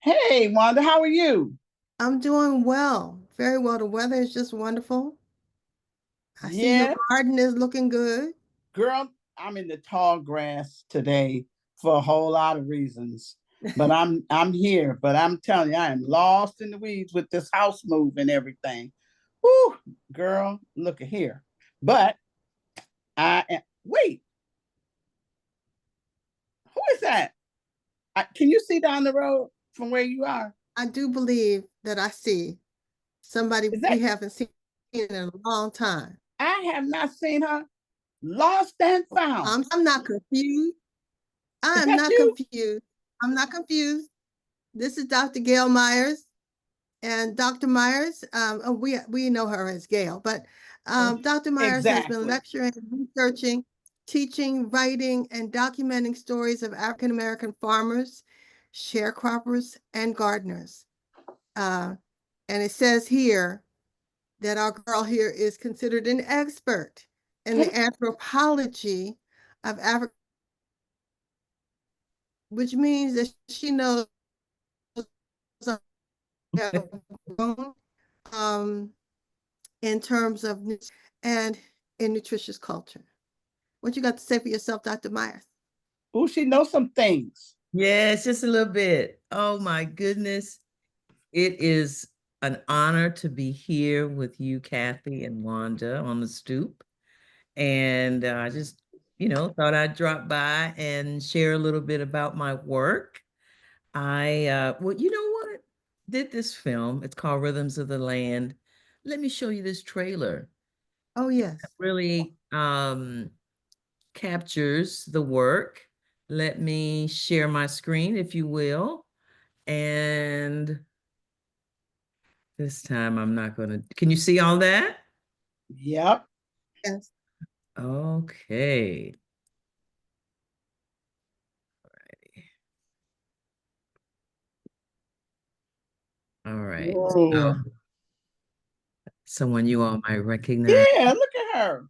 Hey, Wanda, how are you? I'm doing well, very well. The weather is just wonderful. I see your Yeah, garden is looking good. girl, I'm in the tall grass today for a whole lot of reasons. But I'm here, but I'm telling you, I am lost in the weeds with this house move and everything. Whoo, girl, look at here. But I am, wait, who is that? Can you see down the road from where you are? I do believe that I see somebody Is we that haven't seen in a long time. I have not seen her lost and found. I'm not confused. Is I'm that not you? confused. I'm not confused. This is Dr. Gail Myers. And Dr. Myers, we know her as Gail, but Dr. Myers has been Exactly. lecturing, researching, teaching, writing, and documenting stories of African American farmers, sharecroppers, and gardeners. Uh, and it says here that our girl here is considered an expert in the anthropology of Africa, which means that she knows um, in terms of and in nutritious culture. What you got to say for yourself, Dr. Myers? Oh, she knows some things. Yes, just a little bit. Oh my goodness. It is an honor to be here with you, Kathy and Wanda on the stoop. And I just, thought I'd drop by and share a little bit about my work. Well, you know what? Did this film. It's called Rhythms of the Land. Let me show you this trailer. Oh, It yes. really captures the work. Let me share my screen, if you will. And this time I'm not going to. Can you see all that? Yep. Yes. Okay. All right. So Whoa. someone you all might recognize. Yeah, look at her.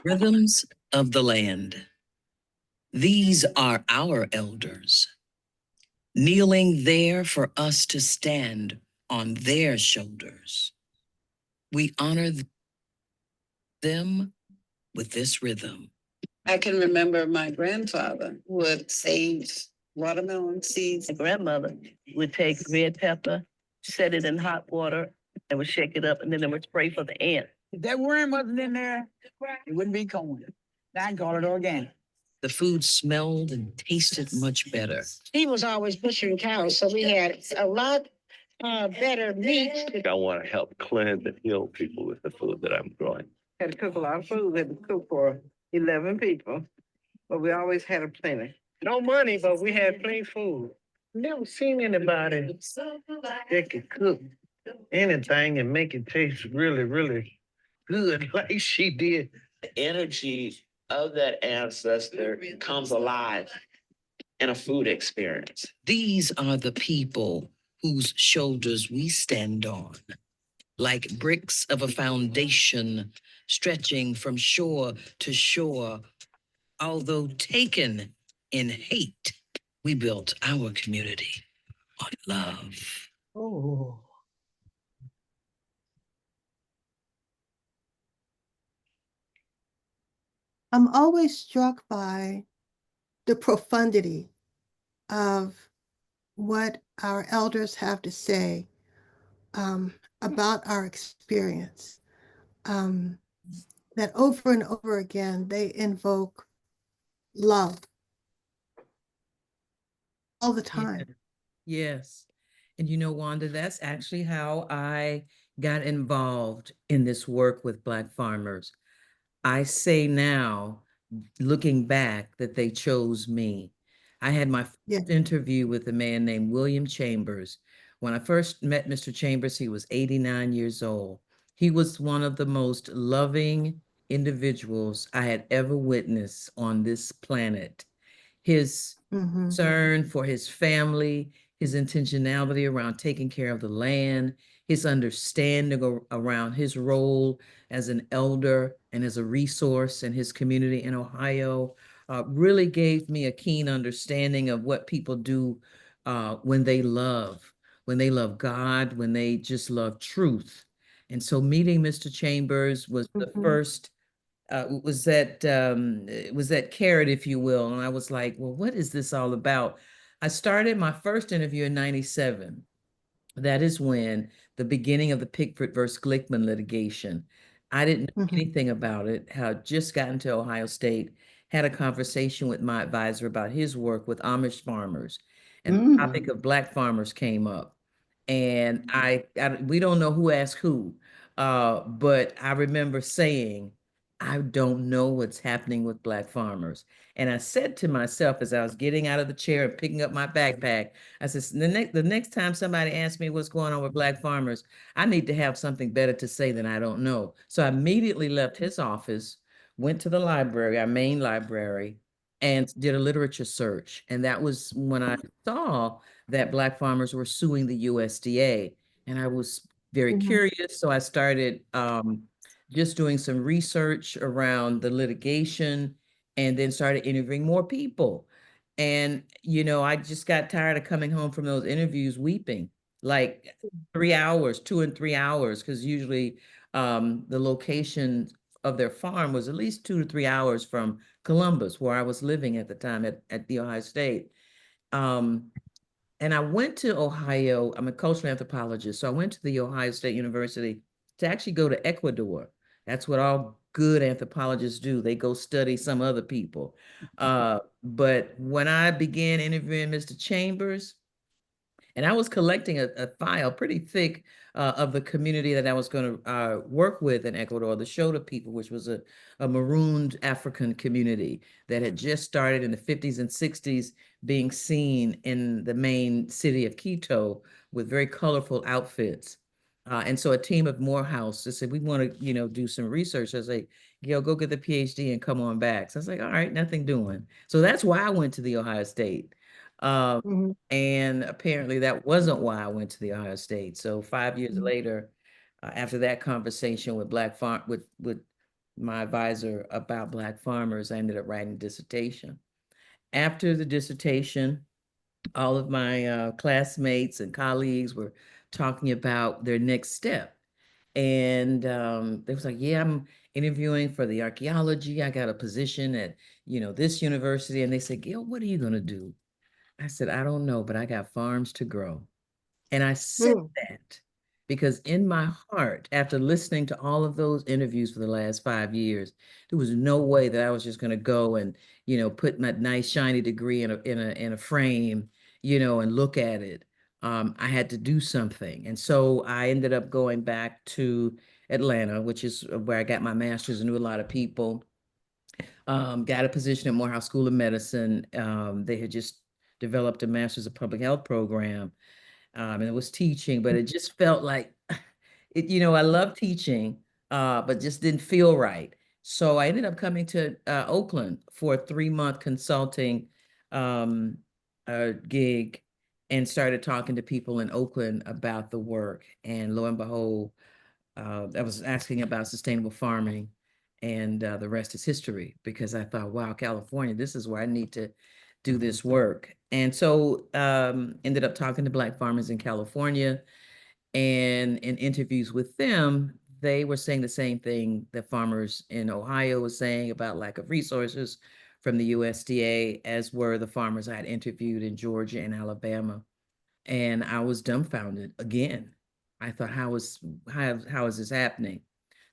Rhythms of the land. These are our elders, kneeling there for us to stand on their shoulders. We honor them with this rhythm. I can remember my grandfather would save watermelon seeds. My grandmother would take red pepper, set it in hot water, and would shake it up, and then it would spray for the ant. If that worm wasn't in there, it wouldn't be corn. I call it organic. The food smelled and tasted much better. He was always butchering cows, so we had a lot better meat. I want to help cleanse and heal people with the food that I'm growing. Had to cook a lot of food. Had to cook for 11 people, but we always had a plenty. No money, but we had plenty of food. Never seen anybody that could cook anything and make it taste really, really good like she did. The energy of that ancestor comes alive in a food experience. These are the people whose shoulders we stand on, like bricks of a foundation stretching from shore to shore. Although taken in hate, we built our community on love. Oh. I'm always struck by the profundity of what our elders have to say about our experience. Um, that over and over again, they invoke love all the Yeah. time. Yes. And Wanda, that's actually how I got involved in this work with Black farmers. I say now, looking back, that they chose me. I had my Yeah. first interview with a man named William Chambers. When I first met Mr. Chambers, he was 89 years old. He was one of the most loving individuals I had ever witnessed on this planet. His Mm-hmm. concern for his family, his intentionality around taking care of the land, his understanding around his role as an elder and as a resource in his community in Ohio really gave me a keen understanding of what people do when they love God, when they just love truth. And so meeting Mr. Chambers was the first, was that carrot, if you will. And I was like, well, what is this all about? I started my first interview in 97. That is when the beginning of the Pickford versus Glickman litigation. I didn't know anything about it, had just gotten to Ohio State, had a conversation with my advisor about his work with Amish farmers, and the topic of Black farmers came up. And we don't know who asked who, but I remember saying, I don't know what's happening with Black farmers. And I said to myself as I was getting out of the chair and picking up my backpack, I said, the next time somebody asks me what's going on with Black farmers, I need to have something better to say than I don't know. So I immediately left his office, went to the library, our main library, and did a literature search. And that was when I saw that Black farmers were suing the USDA. And I was very curious. So I started just doing some research around the litigation and then started interviewing more people. And, I just got tired of coming home from those interviews weeping, like 3 hours, 2 and 3 hours, because usually the location of their farm was at least 2 to 3 hours from Columbus, where I was living at the time at the Ohio State. Um, and I went to Ohio. I'm a cultural anthropologist. So I went to the Ohio State University to actually go to Ecuador. That's what all good anthropologists do. They go study some other people. But when I began interviewing Mr. Chambers, and I was collecting a file pretty thick of the community that I was going to work with in Ecuador, the Shota people, which was a marooned African community that had just started in the 50s and 60s being seen in the main city of Quito with very colorful outfits. And so a team of Morehouse just said, we want to, do some research. I was like, Gail, go get the PhD and come on back. So I was like, all right, nothing doing. So that's why I went to the Ohio State. And apparently that wasn't why I went to the Ohio State. So 5 years later, after that conversation with with my advisor about Black farmers, I ended up writing a dissertation. After the dissertation, all of my classmates and colleagues were talking about their next step. And they was like, yeah, I'm interviewing for the archaeology. I got a position at, this university. And they said, Gail, what are you going to do? I said, I don't know, but I got farms to grow. And I said that because in my heart, after listening to all of those interviews for the last 5 years, there was no way that I was just going to go and, put my nice shiny degree in a frame, and look at it. I had to do something. And so I ended up going back to Atlanta, which is where I got my master's and knew a lot of people. Got a position at Morehouse School of Medicine. They had just developed a master's of public health program, and it was teaching, but it just felt like it, I love teaching, but just didn't feel right. So I ended up coming to Oakland for a 3-month consulting um, gig and started talking to people in Oakland about the work. And lo and behold, I was asking about sustainable farming, and the rest is history because I thought, wow, California, this is where I need to do this work. And so ended up talking to Black farmers in California, and in interviews with them, they were saying the same thing that farmers in Ohio was saying about lack of resources from the USDA, as were the farmers I had interviewed in Georgia and Alabama. And I was dumbfounded again. I thought, how is this happening?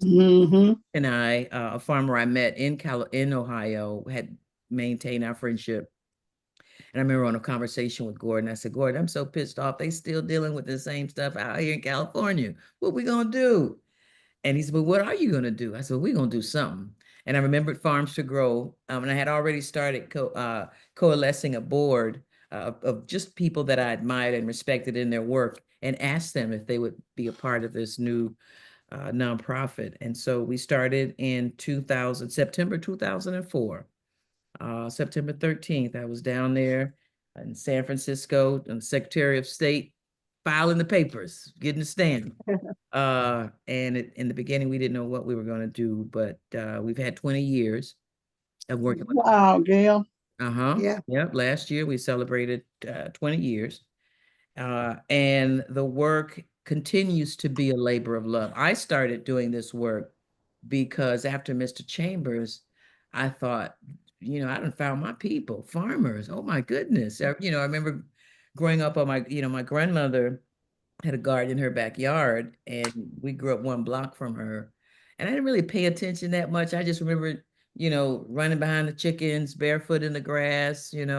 And a farmer I met in Ohio, had maintained our friendship. And I remember on a conversation with Gordon, I said, Gordon, I'm so pissed off. They still dealing with the same stuff out here in California. What we gonna do? And he said, well, what are you gonna do? I said, we're gonna do something. And I remembered Farms to Grow. And I had already started coalescing a board of just people that I admired and respected in their work, and asked them if they would be a part of this new nonprofit. And so we started in September 2004. September 13th, I was down there in San Francisco, and the Secretary of State filing the papers, getting the stamp. In the beginning, we didn't know what we were going to do, but we've had 20 years. of working with. Wow, Gail. Yeah. Yep. Last year we celebrated 20 years. And the work continues to be a labor of love. I started doing this work because after Mr. Chambers, I thought, I done found my people, farmers. Oh my goodness. I remember growing up on my grandmother had a garden in her backyard, and we grew up one block from her. And I didn't really pay attention that much. I just remember, running behind the chickens, barefoot in the grass, and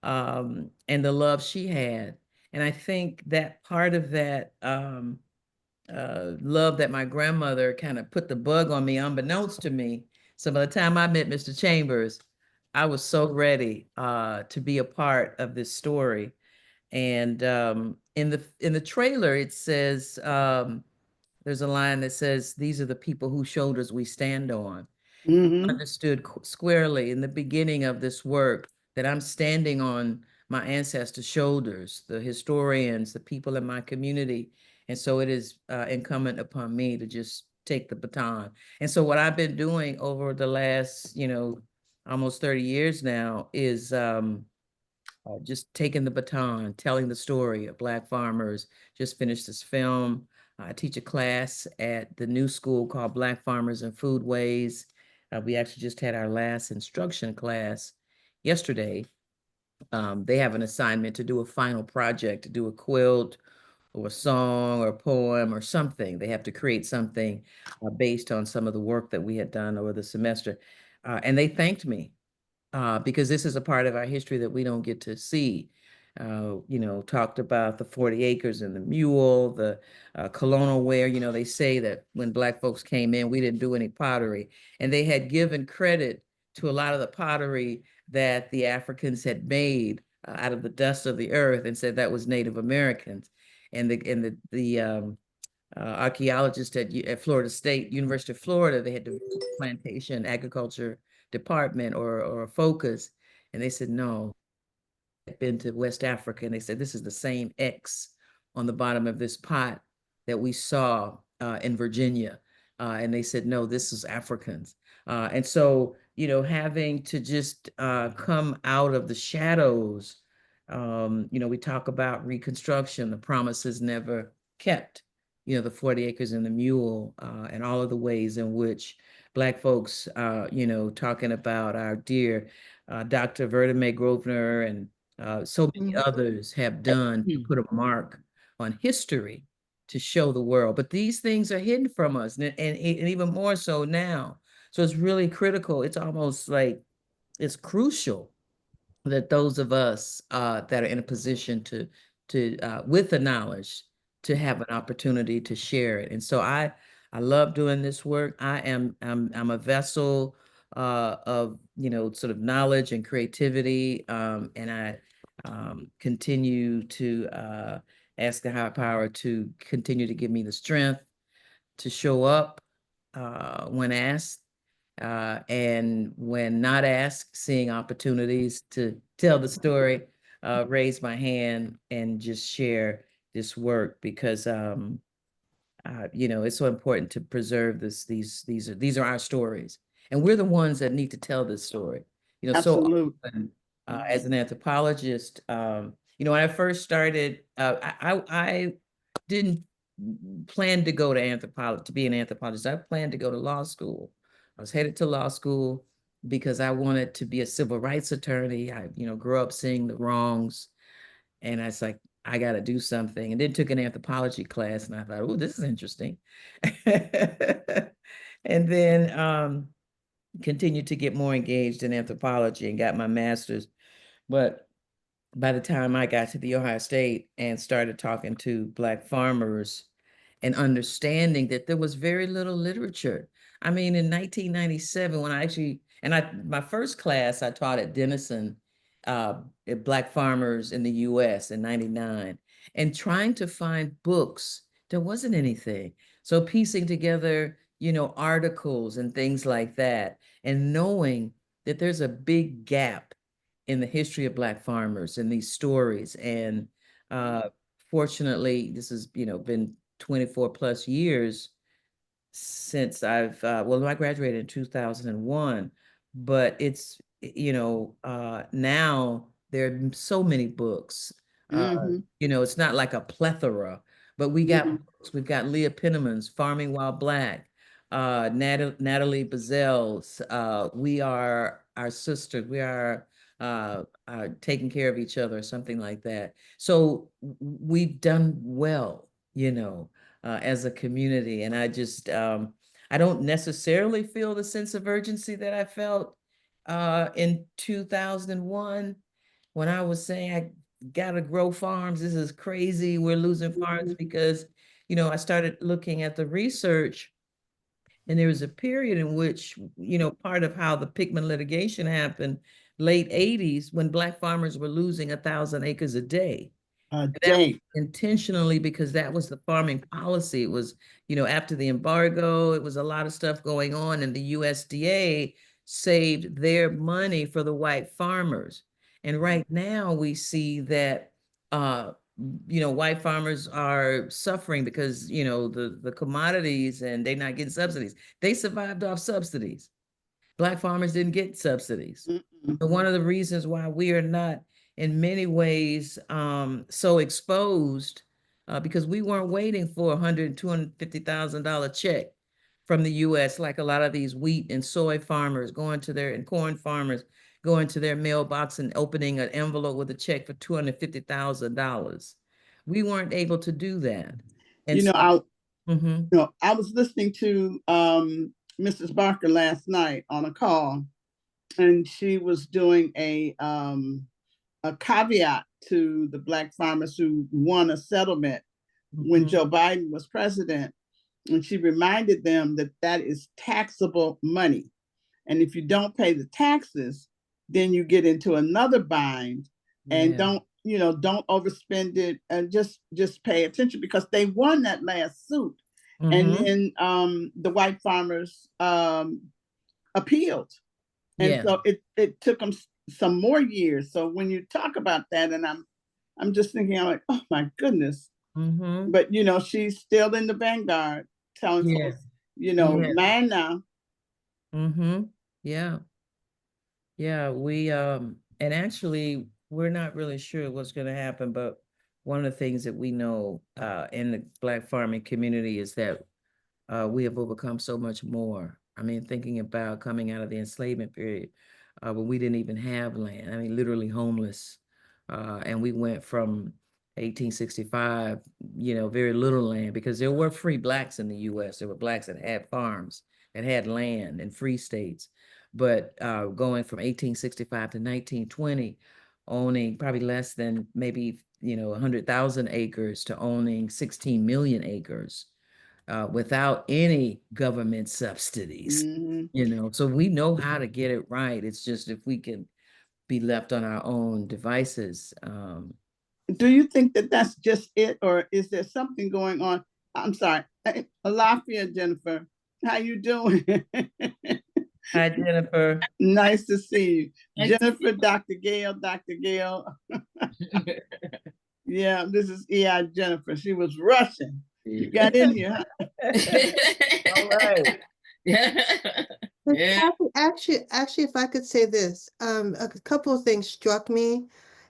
the love she had. And I think that part of that love that my grandmother kind of put the bug on me, unbeknownst to me. So by the time I met Mr. Chambers, I was so ready to be a part of this story. And in the trailer, it says there's a line that says, "These are the people whose shoulders we stand on." Mm-hmm. Understood squarely in the beginning of this work that I'm standing on my ancestors' shoulders, the historians, the people in my community. And so it is incumbent upon me to just take the baton. And so what I've been doing over the last, almost 30 years now is just taking the baton, telling the story of Black farmers. Just finished this film. I teach a class at the new school called Black Farmers and Foodways. We actually just had our last instruction class yesterday. They have an assignment to do a final project, to do a quilt or a song or a poem or something. They have to create something based on some of the work that we had done over the semester. And they thanked me because this is a part of our history that we don't get to see. Talked about the 40 acres and the mule, the colonial ware. They say that when Black folks came in, we didn't do any pottery. And they had given credit to a lot of the pottery that the Africans had made out of the dust of the earth and said that was Native Americans. And the archaeologist at Florida State, University of Florida, they had the plantation agriculture department or focus. And they said, no, I've been to West Africa. And they said, this is the same X on the bottom of this pot that we saw in Virginia. And they said, no, this is Africans. And so, having to just come out of the shadows, we talk about Reconstruction, the promises never kept, the 40 acres and the mule, and all of the ways in which Black folks, talking about our dear Dr. Verda May Grosvenor and so many others have done to put a mark on history to show the world. But these things are hidden from us, and even more so now. So it's really critical. It's almost like it's crucial that those of us that are in a position to with the knowledge to have an opportunity to share it. And so I love doing this work. I'm a vessel of sort of knowledge and creativity, and I continue to ask the higher power to continue to give me the strength to show up when asked, and when not asked, seeing opportunities to tell the story, raise my hand and just share this work because it's so important to preserve these are our stories, and we're the ones that need to tell this story. So Absolutely. often, as an anthropologist, when I first started, I didn't plan to go to anthropology to be an anthropologist. I planned to go to law school. I was headed to law school because I wanted to be a civil rights attorney. I, grew up seeing the wrongs, and I was like, I got to do something. And then took an anthropology class, and I thought, oh, this is interesting. And then continued to get more engaged in anthropology and got my master's. But by the time I got to the Ohio State and started talking to Black farmers and understanding that there was very little literature. I mean, in 1997, when my first class I taught at Denison, at Black farmers in the US in 99, and trying to find books, there wasn't anything. So piecing together, articles and things like that, and knowing that there's a big gap in the history of Black farmers and these stories. And fortunately, this has, been 24 plus years since I graduated in 2001, but it's, now there are so many books. It's not like a plethora, but we got books. We've got Leah Penniman's Farming While Black, Natalie Bazel's We Are Our Sisters, We Are Taking Care of Each Other, something like that. So we've done well, as a community. And I don't necessarily feel the sense of urgency that I felt in 2001 when I was saying I gotta grow farms. This is crazy. We're losing farms because, I started looking at the research, and there was a period in which, part of how the Pickman litigation happened, late 80s, when Black farmers were losing 1,000 acres a day. That was intentionally because that was the farming policy. It was, after the embargo, it was a lot of stuff going on, and the USDA saved their money for the white farmers. And right now we see that, white farmers are suffering because, the commodities, and they're not getting subsidies. They survived off subsidies. Black farmers didn't get subsidies. But one of the reasons why we are not in many ways so exposed, because we weren't waiting for $100,000, $250,000 check from the US, like a lot of these wheat and soy farmers and corn farmers going to their mailbox and opening an envelope with a check for $250,000. We weren't able to do that. And I was listening to Mrs. Barker last night on a call, and she was doing a caveat to the Black farmers who won a settlement when Joe Biden was president. And she reminded them that that is taxable money. And if you don't pay the taxes, then you get into another bind. And don't overspend it, and just pay attention, because they won that last suit. And then the white farmers appealed. And so it took them some more years. So when you talk about that, and I'm just thinking, I'm like, oh my goodness. But she's still in the vanguard, telling folks, man now. Yeah, we and actually we're not really sure what's going to happen, but one of the things that we know in the Black farming community is that we have overcome so much more. I mean, thinking about coming out of the enslavement period, when we didn't even have land. I mean, literally homeless. And we went from 1865, very little land, because there were free Blacks in the US. There were Blacks that had farms, that had land in free states. But going from 1865 to 1920, owning probably less than maybe 100,000 acres to owning 16 million acres without any government subsidies. So we know how to get it right. It's just if we can be left on our own devices. Do you think that that's just it, or is there something going on? I'm sorry, Alafia, Jennifer, how you doing? Hi, Jennifer. Nice to see you. Jennifer, Dr. Gail. Yeah, this is EI Jennifer. She was rushing. You got in here, huh? All right. Yeah. Actually, if I could say this, a couple of things struck me.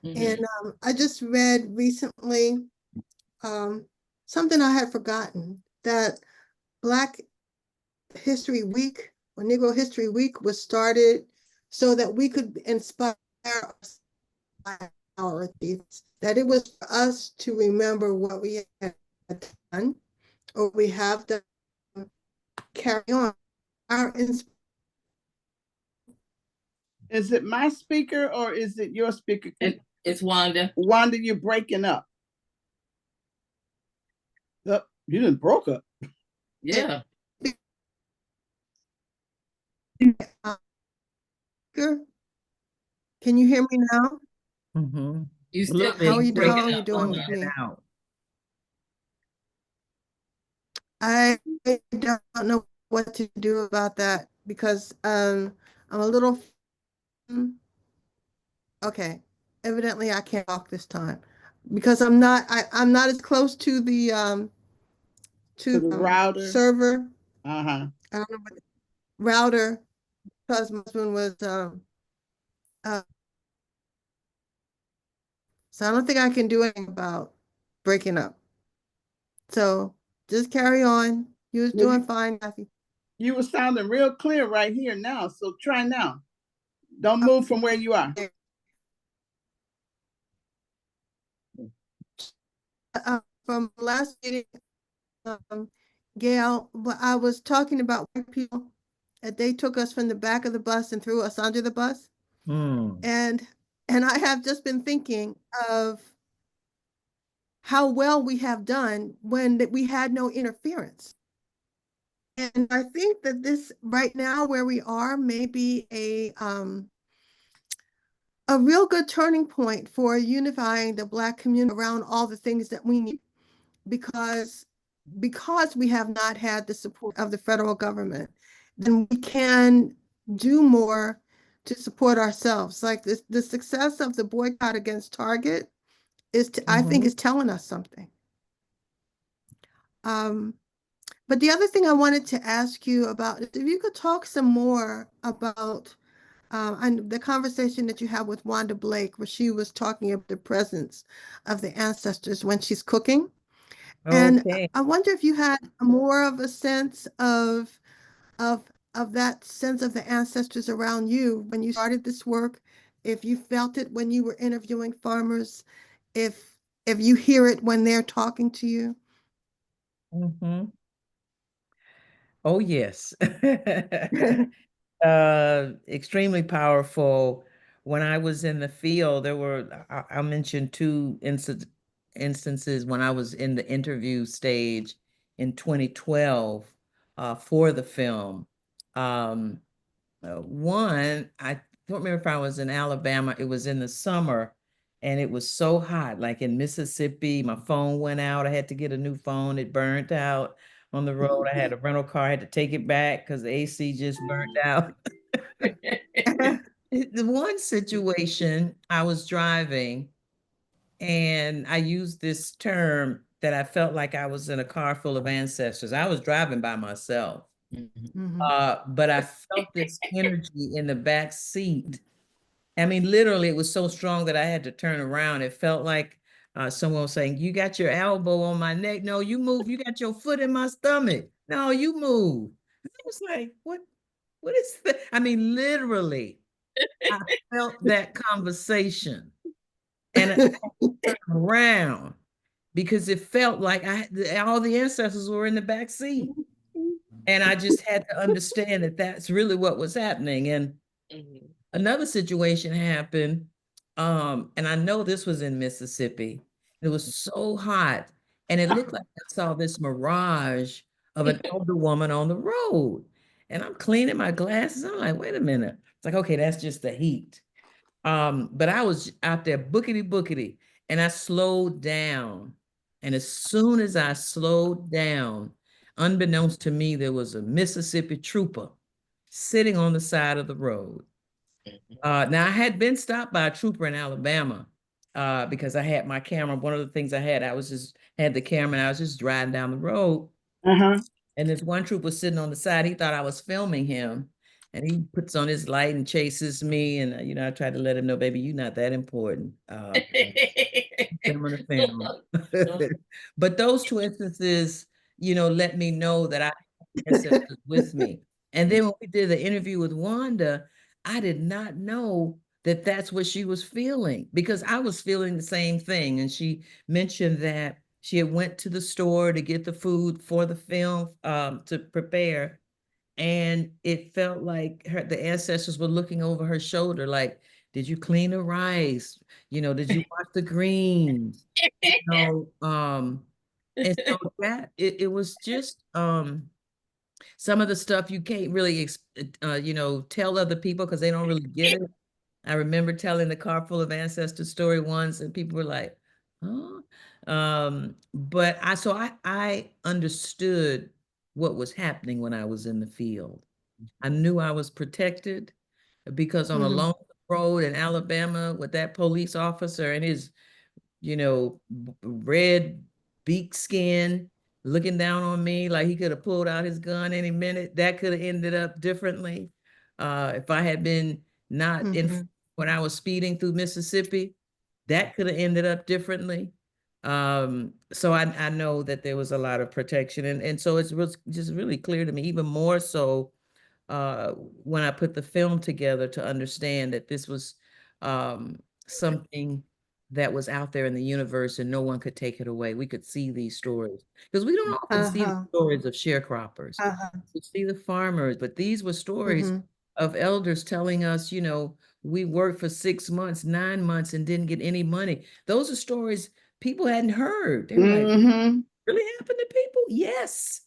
And I just read recently something I had forgotten, that Black History Week, or Negro History Week, was started so that we could inspire our achievements, that it was for us to remember what we had done or we have done, carry on our inspiration. Is it my speaker or is it your speaker? It's Wanda. Wanda, you're breaking up. Oh, you didn't broke up. Yeah. Can you hear me now? You still how are you doing with me? I don't know what to do about that, because I'm a little okay. Evidently I can't talk this time because I'm not as close to the router server. I don't know what router. because my husband was, uh, so I don't think I can do anything about breaking up. So just carry on. You was Well, doing fine, Kathy. you were sounding real clear right here now. So try now. Don't move from where you are. From last meeting, Gail, I was talking about white people, that they took us from the back of the bus and threw us under the bus. Hmm. And I have just been thinking of how well we have done when we had no interference. And I think that this right now where we are may be a real good turning point for unifying the Black community around all the things that we need, because we have not had the support of the federal government, then we can do more to support ourselves. Like this, the success of the boycott against Target is, I think, is telling us something. But the other thing I wanted to ask you about is if you could talk some more about and the conversation that you had with Wanda Blake, where she was talking about the presence of the ancestors when she's cooking. And Okay. I wonder if you had more of a sense of that sense of the ancestors around you when you started this work, if you felt it when you were interviewing farmers, if you hear it when they're talking to you. Mm-hmm. Oh, yes. Extremely powerful. When I was in the field, there were, I mentioned two instances when I was in the interview stage in 2012 for the film. Um, One, I don't remember if I was in Alabama, it was in the summer and it was so hot, like in Mississippi, my phone went out. I had to get a new phone. It burned out on the road. I had a rental car, I had to take it back because the AC just burned out. The one situation, I was driving and I used this term that I felt like I was in a car full of ancestors. I was driving by myself. But I felt this energy in the back seat. I mean, literally, it was so strong that I had to turn around. It felt like someone was saying, "You got your elbow on my neck. No, you move. You got your foot in my stomach. No, you move." I was like, "What? What is that?" I mean, literally, I felt that conversation, and I turned around because it felt like all the ancestors were in the back seat. And I just had to understand that that's really what was happening. And another situation happened, and I know this was in Mississippi. It was so hot, and it looked like I saw this mirage of an older woman on the road. And I'm cleaning my glasses. I'm like, wait a minute. It's like, okay, that's just the heat. But I was out there bookity bookity, and I slowed down. And as soon as I slowed down, unbeknownst to me, there was a Mississippi trooper sitting on the side of the road. Now I had been stopped by a trooper in Alabama because I had my camera. One of the things I had, I was just had the camera and I was just driving down the road. And this one trooper was sitting on the side. He thought I was filming him. And he puts on his light and chases me. And, I tried to let him know, baby, you're not that important. Filming a family. But those two instances, let me know that I had ancestors with me. And then when we did the interview with Wanda, I did not know that that's what she was feeling because I was feeling the same thing. And she mentioned that she had went to the store to get the food for the film to prepare. And it felt like the ancestors were looking over her shoulder, like, did you clean the rice? Did you wash the greens? And so that it was just some of the stuff you can't really tell other people because they don't really get it. I remember telling the car full of ancestors story once, and people were like, "Huh?" But I understood what was happening when I was in the field. I knew I was protected because on a long road in Alabama with that police officer and his, red beak skin looking down on me like he could have pulled out his gun any minute, that could have ended up differently. If I had been not in Mhm. when I was speeding through Mississippi, that could have ended up differently. So I know that there was a lot of protection, and so it was just really clear to me, even more so when I put the film together, to understand that this was um, something that was out there in the universe and no one could take it away. We could see these stories because we don't often see the Uh-huh. stories of sharecroppers. Uh-huh. We see the farmers, but these were stories Mhm. of elders telling us, we worked for 6 months, 9 months, and didn't get any money. Those are stories people hadn't heard. They were like, Mm-hmm. really happened to people? Yes.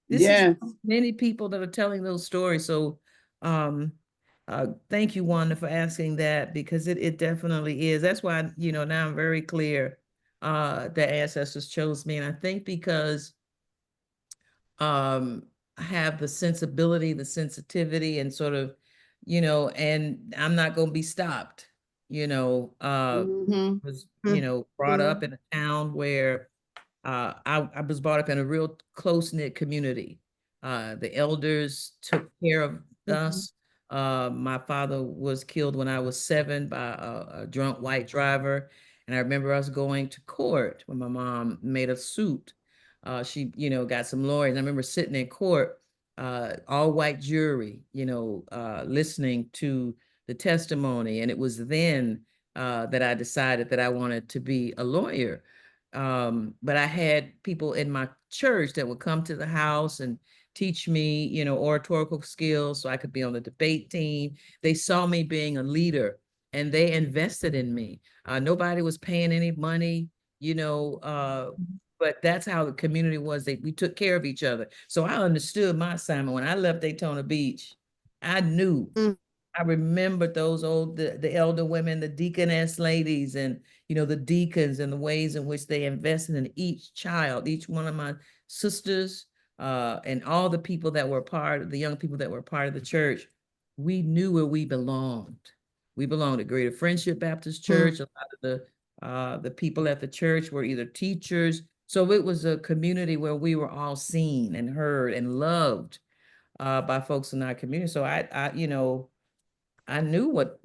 This is Yes. many people that are telling those stories. So thank you, Wanda, for asking that, because it definitely is. That's why, now I'm very clear that ancestors chose me. And I think because I have the sensibility, the sensitivity, and sort of, and I'm not going to be stopped, Mm-hmm. was, Mhm. brought up in a town where I was brought up in a real close-knit community. The elders took care of Mhm. us. My father was killed when I was 7 by a drunk white driver. And I remember us going to court when my mom made a suit. She, got some lawyers. I remember sitting in court, all white jury, listening to the testimony. And it was then that I decided that I wanted to be a lawyer. But I had people in my church that would come to the house and teach me, oratorical skills so I could be on the debate team. They saw me being a leader and they invested in me. Nobody was paying any money, but that's how the community was. We took care of each other. So I understood my assignment. When I left Daytona Beach, I knew. Mm. I remembered those the elder women, the deaconess ladies, and the deacons, and the ways in which they invested in each child, each one of my sisters, and all the people that were the young people that were part of the church. We knew where we belonged. We belonged to Greater Friendship Baptist Church. Mm. A lot of the people at the church were either teachers. So it was a community where we were all seen and heard and loved by folks in our community. So I knew what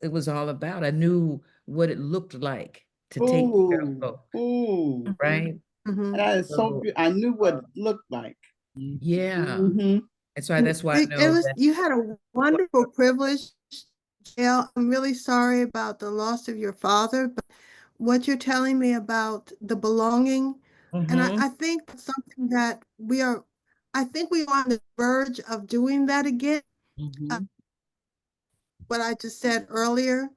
it was all about. I knew what it looked like to take care of Ooh. folks, Ooh. Mhm. right? Mhm. That is so So good. I knew what it looked like. yeah. Mm-hmm. And so And that's why I it know was that. you had a wonderful privilege, Gail. I'm really sorry about the loss of your father, but what you're telling me about the belonging, and Mm-hmm. I think that's something that I think we are on the verge of doing that again. Uh, Mm-hmm. what I just said earlier.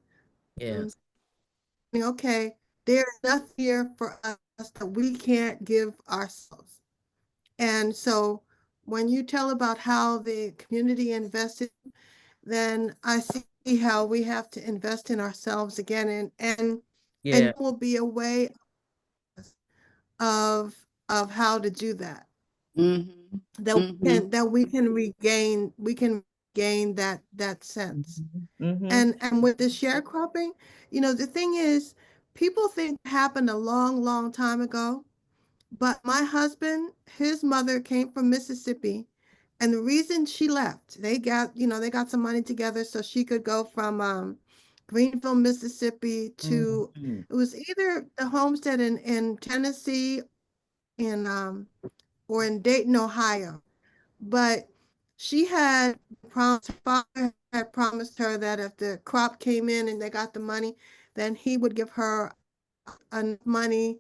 Mm, Yes. okay, there's nothing here for us that we can't give ourselves. And so when you tell about how the community invested, then I see how we have to invest in ourselves again, and Yeah. it will be a way of how to do that. Mm-hmm. Mm-hmm. That we can regain that sense. Mm-hmm. Mm-hmm. And with the sharecropping, the thing is, people think it happened a long, long time ago. But my husband, his mother came from Mississippi, and the reason she left, they got some money together so she could go from Greenville, Mississippi to, Mm-hmm. it was either the homestead in Tennessee in or in Dayton, Ohio. But she had promised, her father had promised her that if the crop came in and they got the money, then he would give her enough money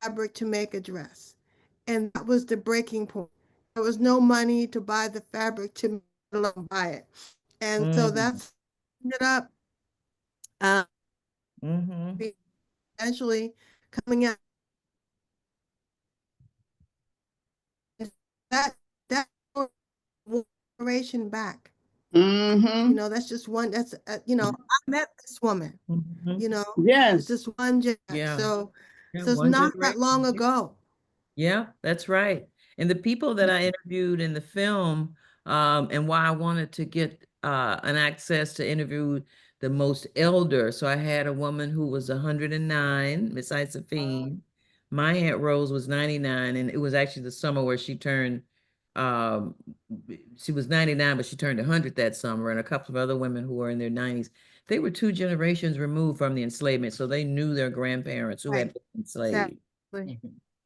fabric to make a dress. And that was the breaking point. There was no money to buy the fabric to buy it. And so Mm-hmm. that's ended up uh, Mm-hmm. eventually coming out. That that generation back. Mm-hmm. That's just one. I met this woman. Mm-hmm. It's Yes. just one gen. Yeah. Yeah. So it's One not that generation. long ago. Yeah, that's right. And the people that I interviewed in the film, and why I wanted to get an access to interview the most elder. So I had a woman who was 109, Miss Isafine. My Aunt Rose was 99, and it was actually the summer where she turned Um, she was 99, but she turned 100 that summer, and a couple of other women who were in their 90s. They were 2 generations removed from the enslavement, so they knew their grandparents who had Right. been enslaved. Exactly.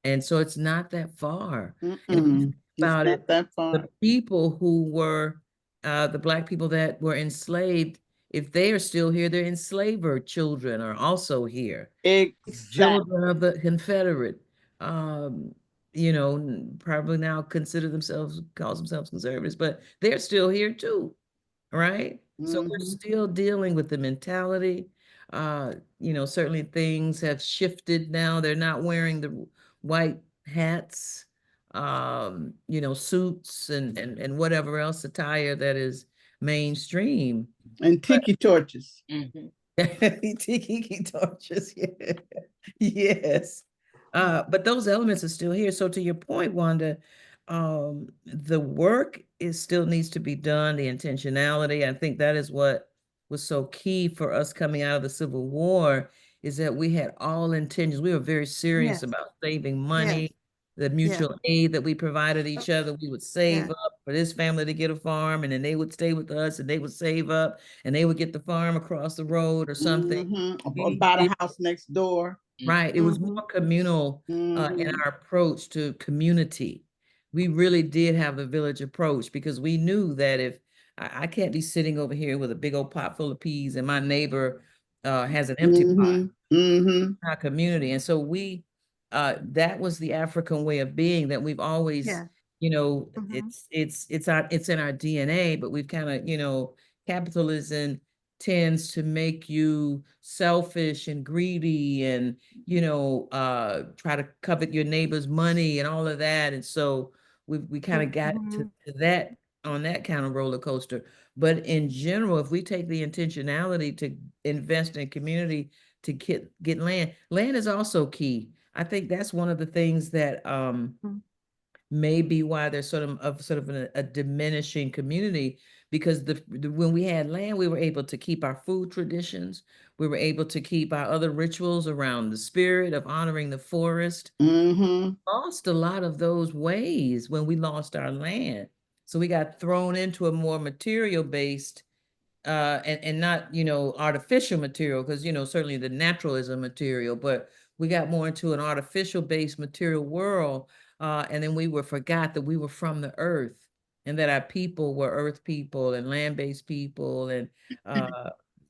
And so it's not that far. And if you think It's about not it, that far. the people who were the Black people that were enslaved, if they are still here, their enslaver children are also here. Exactly. Children of the Confederate, um, probably now calls themselves conservatives, but they're still here too, right? So we're Mhm. still dealing with the mentality. Certainly things have shifted now. They're not wearing the white hats, suits and whatever else attire that is mainstream. And tiki torches. Tiki torches, yeah. Yes. But those elements are still here. So to your point, Wanda, the work is still needs to be done, the intentionality. I think that is what was so key for us coming out of the Civil War, is that we had all intentions. We were very serious Yes. about saving Yes. money, the Yes. mutual aid that we provided each other. We would save Yes. up for this family to get a farm, and then they would stay with us and they would save up and they would get the farm across the road or something. We About did. a house next door. Right. It was Mhm. more communal in our approach to community. We really did have the village approach because we knew that if I can't be sitting over here with a big old pot full of peas and my neighbor has an empty pot, our community. And so that was the African way of being that we've always, Yeah. Mhm. it's in our DNA, but we've kind of, capitalism tends to make you selfish and greedy and, try to covet your neighbor's money and all of that. And so we kind of got to that on that kind of roller coaster. But in general, if we take the intentionality to invest in community, to get land. Land is also key. I think that's one of the things that may be why there's sort of a diminishing community, because when we had land, we were able to keep our food traditions. We were able to keep our other rituals around the spirit of honoring the forest. Lost a lot of those ways when we lost our land. So we got thrown into a more material based and not artificial material, because certainly the natural is a material, but we got more into an artificial based material world, and then we forgot that we were from the earth, and that our people were earth people and land based people and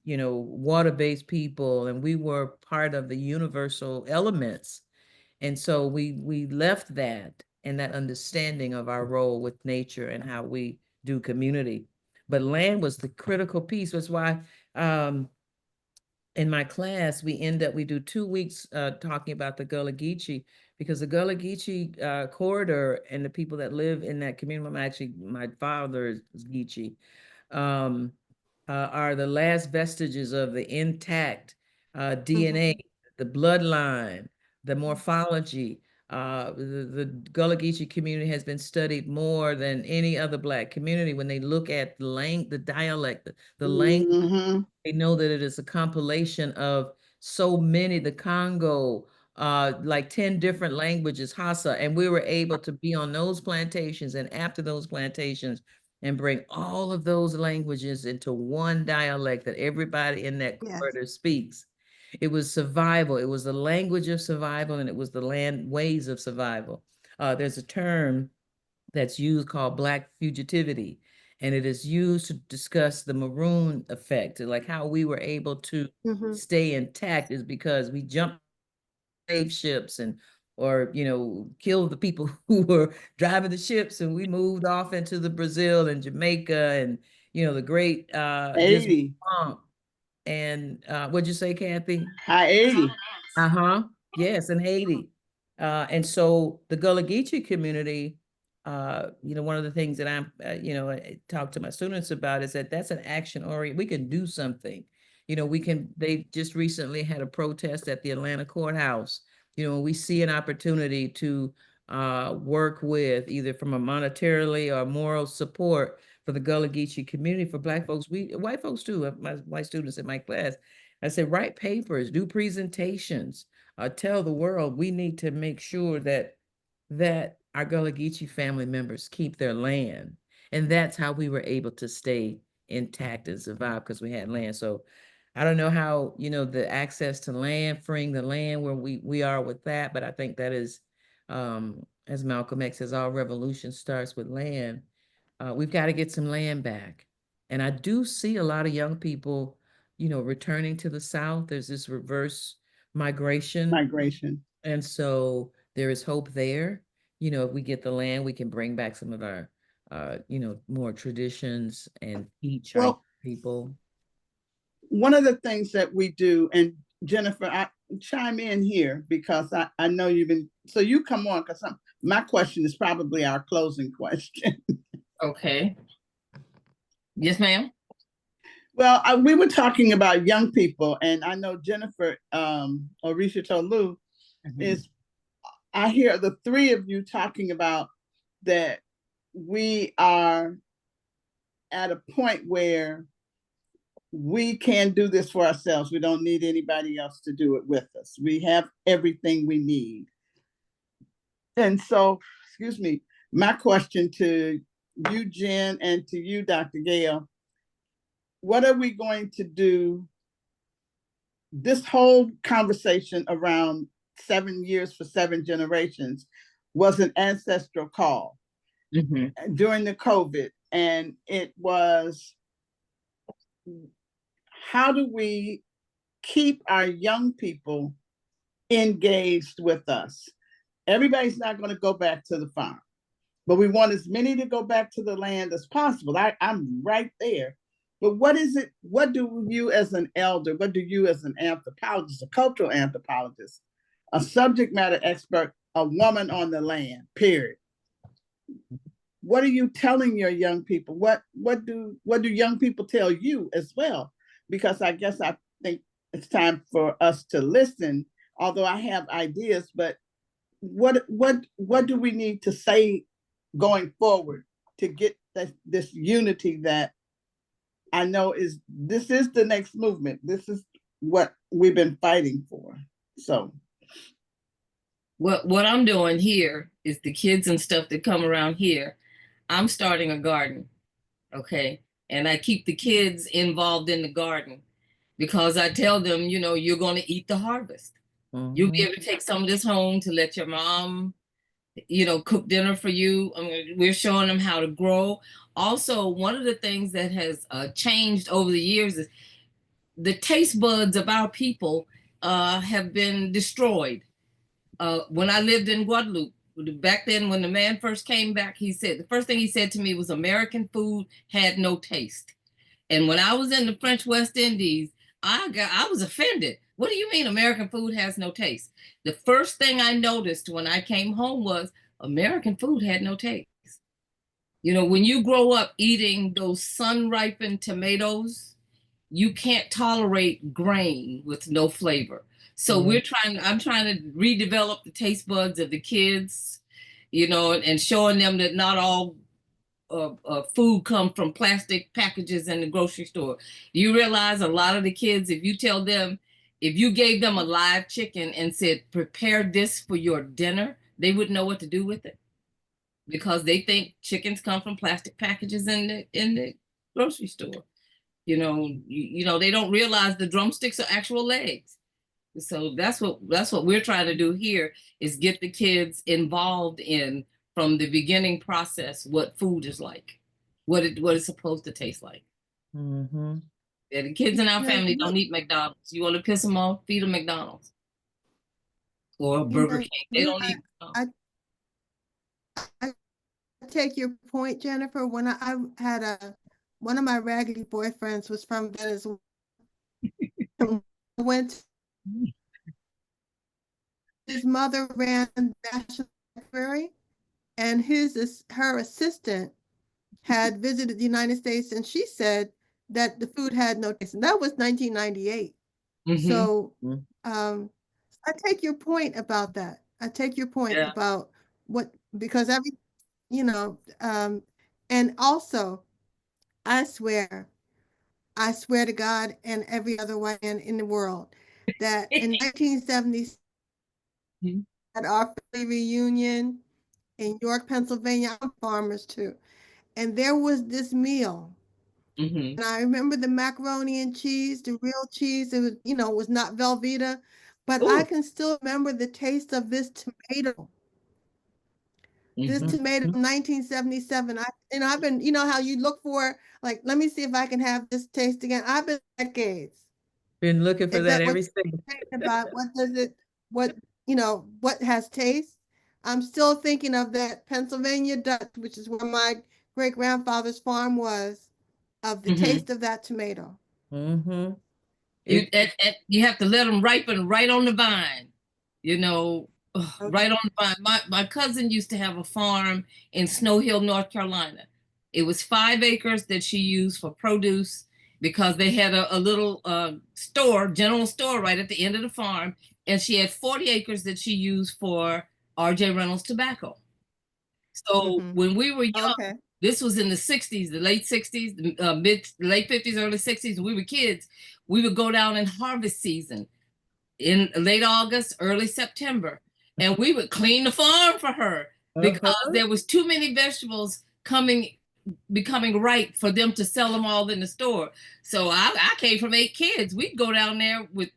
water based people, and we were part of the universal elements. And so we left that and that understanding of our role with nature and how we do community. But land was the critical piece. That's why in my class we do 2 weeks talking about the Gullah Geechee, because the Gullah Geechee corridor and the people that live in that community, my father is Geechee, um, are the last vestiges of the intact DNA, the bloodline, the morphology. The Gullah Geechee community has been studied more than any other Black community. When they look at the dialect, the language, they know that it is a compilation of so many, the Congo, like 10 different languages, Hausa, and we were able to be on those plantations and after those plantations and bring all of those languages into one dialect that everybody in that corridor speaks. It was survival. It was the language of survival, and it was the land ways of survival. There's a term that's used called Black fugitivity, and it is used to discuss the maroon effect, like how we were able to stay intact is because we jumped slave ships and or killed the people who were driving the ships, and we moved off into the Brazil and Jamaica and the great Dismal 80. Swamp. And what'd you say, Kathy? High 80. Uh-huh. Yes, in Haiti. And so the Gullah Geechee community, one of the things that I talk to my students about is that that's an action oriented. We can do something. They just recently had a protest at the Atlanta courthouse. We see an opportunity to work with either from a monetarily or moral support for the Gullah Geechee community, for Black folks, white folks too, my white students in my class. I said, write papers, do presentations, tell the world we need to make sure that our Gullah Geechee family members keep their land. And that's how we were able to stay intact and survive, because we had land. So I don't know how, the access to land, freeing the land where we are with that, but I think that is, as Malcolm X says, all revolution starts with land. We've got to get some land back. And I do see a lot of young people, returning to the South. There's this reverse migration. And so there is hope there. If we get the land, we can bring back some of our, more traditions and teach our people. One of the things that we do, and Jennifer, I chime in here because I know you've been, so you come on, because my question is probably our closing question. Okay. Yes, ma'am. Well, we were talking about young people, and I know Jennifer, Orisha Tolu, is, I hear the three of you talking about that we are at a point where we can do this for ourselves. We don't need anybody else to do it with us. We have everything we need. And so, excuse me, my question to you, Jen, and to you, Dr. Gail, what are we going to do? This whole conversation around 7 years for 7 generations was an ancestral call during the COVID. And it was, how do we keep our young people engaged with us? Everybody's not going to go back to the farm, but we want as many to go back to the land as possible. I'm right there. But what is it? What do you as an elder, what do you as an anthropologist, a cultural anthropologist, a subject matter expert, a woman on the land, period? What are you telling your young people? What do young people tell you as well? Because I guess I think it's time for us to listen, although I have ideas, but what do we need to say going forward to get this unity that I know this is the next movement. This is what we've been fighting for. So what I'm doing here is the kids and stuff that come around here. I'm starting a garden, okay? And I keep the kids involved in the garden because I tell them, you're going to eat the harvest. You'll be able to take some of this home to let your mom, cook dinner for you. We're showing them how to grow. Also, one of the things that has changed over the years is the taste buds of our people have been destroyed. When I lived in Guadeloupe, back then when the man first came back, the first thing he said to me was American food had no taste. And when I was in the French West Indies, I was offended. What do you mean American food has no taste? The first thing I noticed when I came home was American food had no taste. When you grow up eating those sun-ripened tomatoes, you can't tolerate grain with no flavor. So I'm trying to redevelop the taste buds of the kids, and showing them that not all food come from plastic packages in the grocery store. You realize a lot of the kids, if you gave them a live chicken and said, prepare this for your dinner, they wouldn't know what to do with it because they think chickens come from plastic packages in the grocery store. They don't realize the drumsticks are actual legs. So that's what we're trying to do here is get the kids involved in from the beginning process what food is like, what it's supposed to taste like. And the kids in our family don't eat McDonald's. You want to piss them off, feed them McDonald's or Burger King. They don't eat McDonald's. I take your point, Jennifer. When I had one of my raggedy boyfriends was from Venezuela. Went. His mother ran the National Library, and her assistant had visited the United States, and she said that the food had no taste, and that was 1998. So I take your point about that. I take your point about because and also I swear to God and every other white man in the world that in 1970s at our family reunion, in York, Pennsylvania. I'm farmers too. And there was this meal. Mhm. And I remember the macaroni and cheese, the real cheese. It was, it was not Velveeta, but I Ooh. can still remember the taste of this tomato. This Mhm. tomato from 1977. I've been, how you look for, like, let me see if I can have this taste again. I've been decades. Been looking for Is that that what every you're single. saying about what does it, what has taste? I'm still thinking of that Pennsylvania Dutch, which is where my great grandfather's farm was, of the Mhm. taste of that tomato. Mm-hmm. You have to let them ripen right on the vine, you know, Okay. right on the vine. My cousin used to have a farm in Snow Hill, North Carolina. It was 5 acres that she used for produce because they had a little store, general store right at the end of the farm. And she had 40 acres that she used for RJ Reynolds tobacco. So Mm-hmm. when we were young, Okay. this was in the 60s, the late 60s, late 50s, early 60s, we were kids. We would go down in harvest season in late August, early September, and we would clean the farm for her because Uh-huh. there was too many vegetables becoming ripe for them to sell them all in the store. So I came from 8 kids. We'd go down there with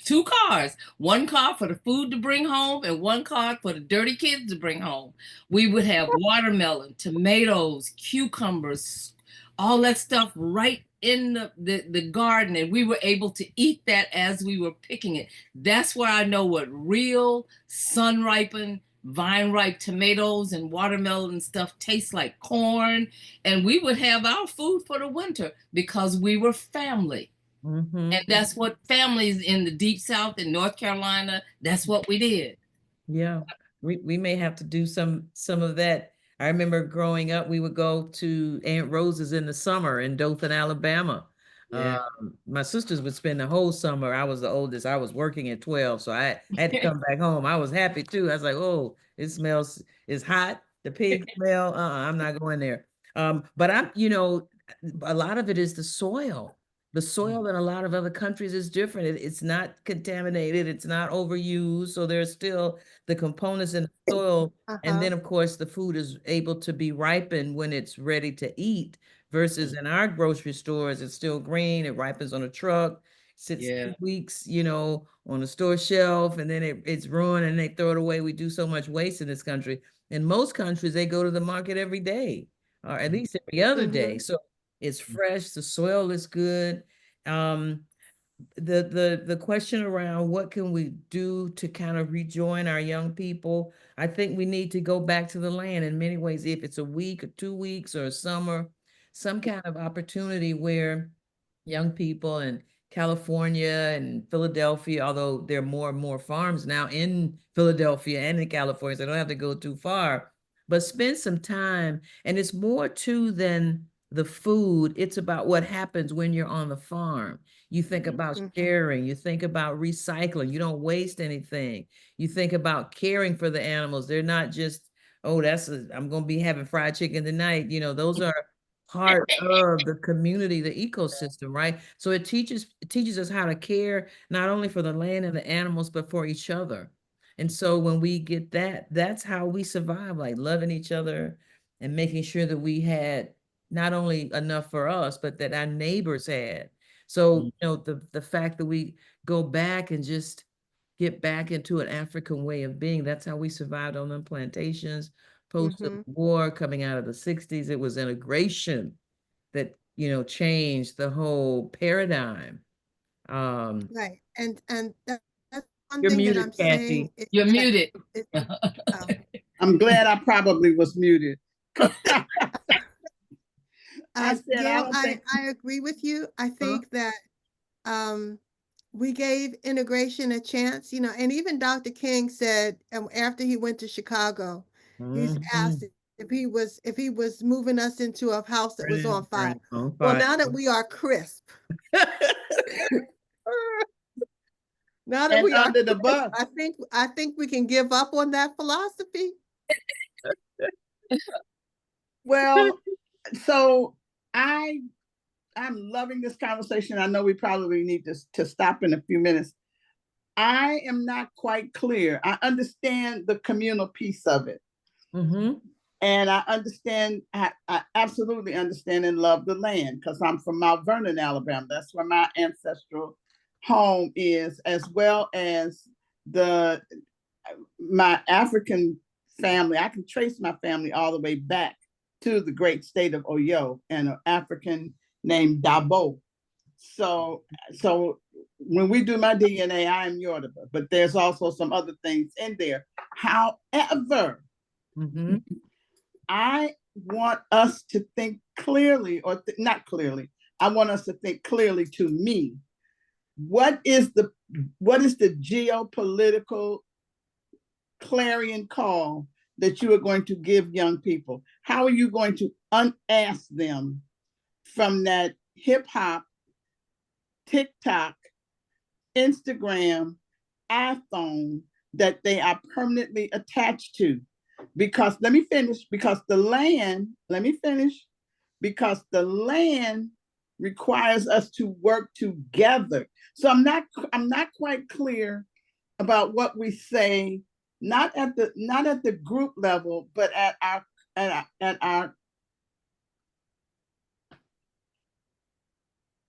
two cars, one car for the food to bring home and one car for the dirty kids to bring home. We would have watermelon, tomatoes, cucumbers, all that stuff right in the garden, and we were able to eat that as we were picking it. That's where I know what real sun ripened vine ripe tomatoes and watermelon and stuff tastes like. Corn. And we would have our food for the winter because we were family. Mm-hmm. And that's what families in the deep south in North Carolina, that's what we did. Yeah, we may have to do some of that. I remember growing up, we would go to Aunt Rose's in the summer in Dothan, Alabama. Yeah. My sisters would spend the whole summer. I was the oldest. I was working at 12, so I had to come back home. I was happy too. I was like, oh, it smells, it's hot. The pig smell. I'm not going there. But a lot of it is the soil. The soil in a lot of other countries is different. It's not contaminated. It's not overused. So there's still the components in the soil. And Uh-huh. then, of course, the food is able to be ripened when it's ready to eat versus in our grocery stores, it's still green. It ripens on a truck, sits Yeah. 2 weeks, on the store shelf, and then it's ruined and they throw it away. We do so much waste in this country. In most countries, they go to the market every day or at least every other day. Mm-hmm. So it's fresh. The soil is good. Um, the question around what can we do to kind of rejoin our young people, I think we need to go back to the land in many ways. If it's a week or 2 weeks or a summer, some kind of opportunity where young people in California and Philadelphia, although there are more and more farms now in Philadelphia and in California, so they don't have to go too far, but spend some time. And it's more too than the food. It's about what happens when you're on the farm. You think about Mm-hmm. sharing, you think about recycling, you don't waste anything. You think about caring for the animals. They're not just, oh, I'm going to be having fried chicken tonight. Those are part of the community, the ecosystem, right? So it teaches us how to care not only for the land and the animals, but for each other. And so when we get that, that's how we survive, like loving each other and making sure that we had not only enough for us, but that our neighbors had. So, the fact that we go back and just get back into an African way of being, that's how we survived on them plantations post-Civil Mm-hmm. War, coming out of the 60s. It was integration that, changed the whole paradigm. Um, Right. And that's one you're thing that muted, I'm saying Kathy. is You're that muted. it, oh, I'm glad I probably was muted. I said I Gail, don't I, think. I agree with you. I think that um, we gave integration a chance, and even Dr. King said after he went to Chicago, he's asked Mhm. if he was moving us into a house that was on fire. Right, on Well, fire. now that we are crisp, now that And we are under the crisp, bus. I think we can give up on that philosophy. Well, so I'm loving this conversation. I know we probably need to stop in a few minutes. I am not quite clear. I understand the communal piece of it, And I understand, I absolutely understand and love the land because I'm from Mount Vernon, Alabama. That's where my ancestral home is, as well as my African family. I can trace my family all the way back to the great state of Oyo and an African named Dabo. So when we do my DNA, I am Yoruba, but there's also some other things in there. However, I want us to think clearly, or not clearly. I want us to think clearly to me. What is the geopolitical clarion call that you are going to give young people? How are you going to unask them from that hip hop, TikTok, Instagram, iPhone that they are permanently attached to? Because let me finish, because the land requires us to work together. So I'm not quite clear about what we say, not at the group level, but at our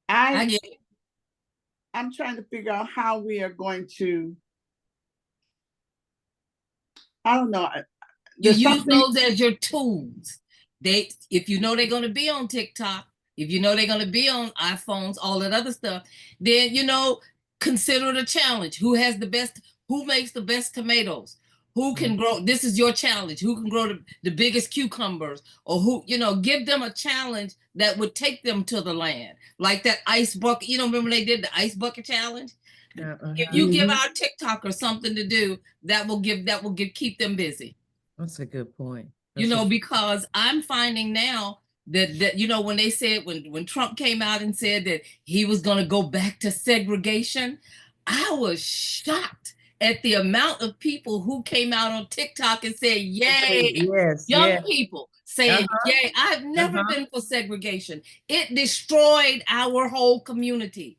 I'm trying to figure out how we are going to, I don't know. You use those as your tools. If you know they're going to be on TikTok, if you know they're going to be on iPhones, all that other stuff, then, consider it a challenge. Who makes the best tomatoes? Who can grow? This is your challenge. Who can grow the biggest cucumbers? Or who, give them a challenge that would take them to the land. Like that ice bucket, remember when they did the ice bucket challenge? If you give our TikTokers something to do, that will keep them busy. That's a good point. Because I'm finding now that when they said, when Trump came out and said that he was going to go back to segregation, I was shocked at the amount of people who came out on TikTok and said, yay, young people saying, yay. I've never been for segregation. It destroyed our whole community.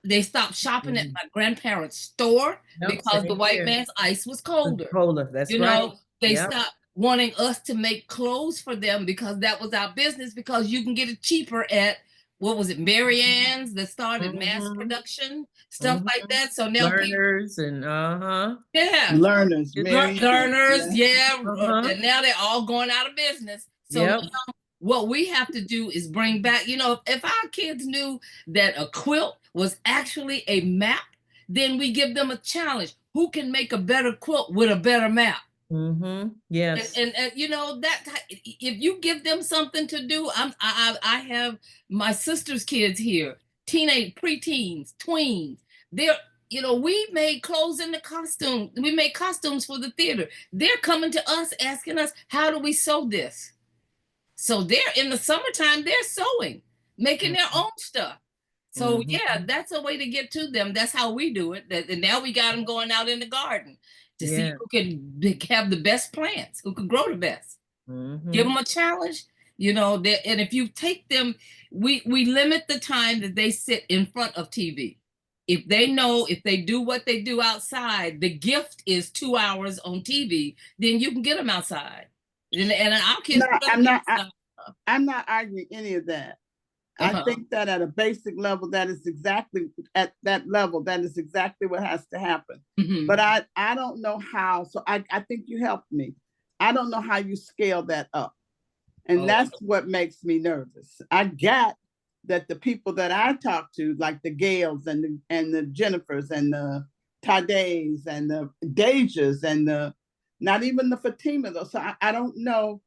They stopped shopping at my grandparents' store because the white man's ice was colder. That's right. They stopped wanting us to make clothes for them because that was our business, because you can get it cheaper at, what was it, Mary Ann's, that started mass production, stuff like that. So now learners and learners, and now they're all going out of business. So now what we have to do is bring back, if our kids knew that a quilt was actually a map, then we give them a challenge. Who can make a better quilt with a better map? Yes. And that if you give them something to do, I have my sister's kids here, teenage, preteens, tweens. They're we made clothes in the costume. We made costumes for the theater. They're coming to us asking us, how do we sew this? So they're in the summertime, they're sewing, making their own stuff. So yeah, that's a way to get to them. That's how we do it. And now we got them going out in the garden to see who can have the best plants, who can grow the best. Give them a challenge, and if you take them, we limit the time that they sit in front of TV. If they do what they do outside, the gift is 2 hours on TV, then you can get them outside. And our kids, I'm not arguing any of that. I think that at a basic level, that is exactly what has to happen. But I don't know how. So I think you helped me. I don't know how you scale that up. And that's what makes me nervous. I get that the people that I talk to, like the Gails and the Jennifers and the Tades and the Dejas and not even the Fatima though. So I don't know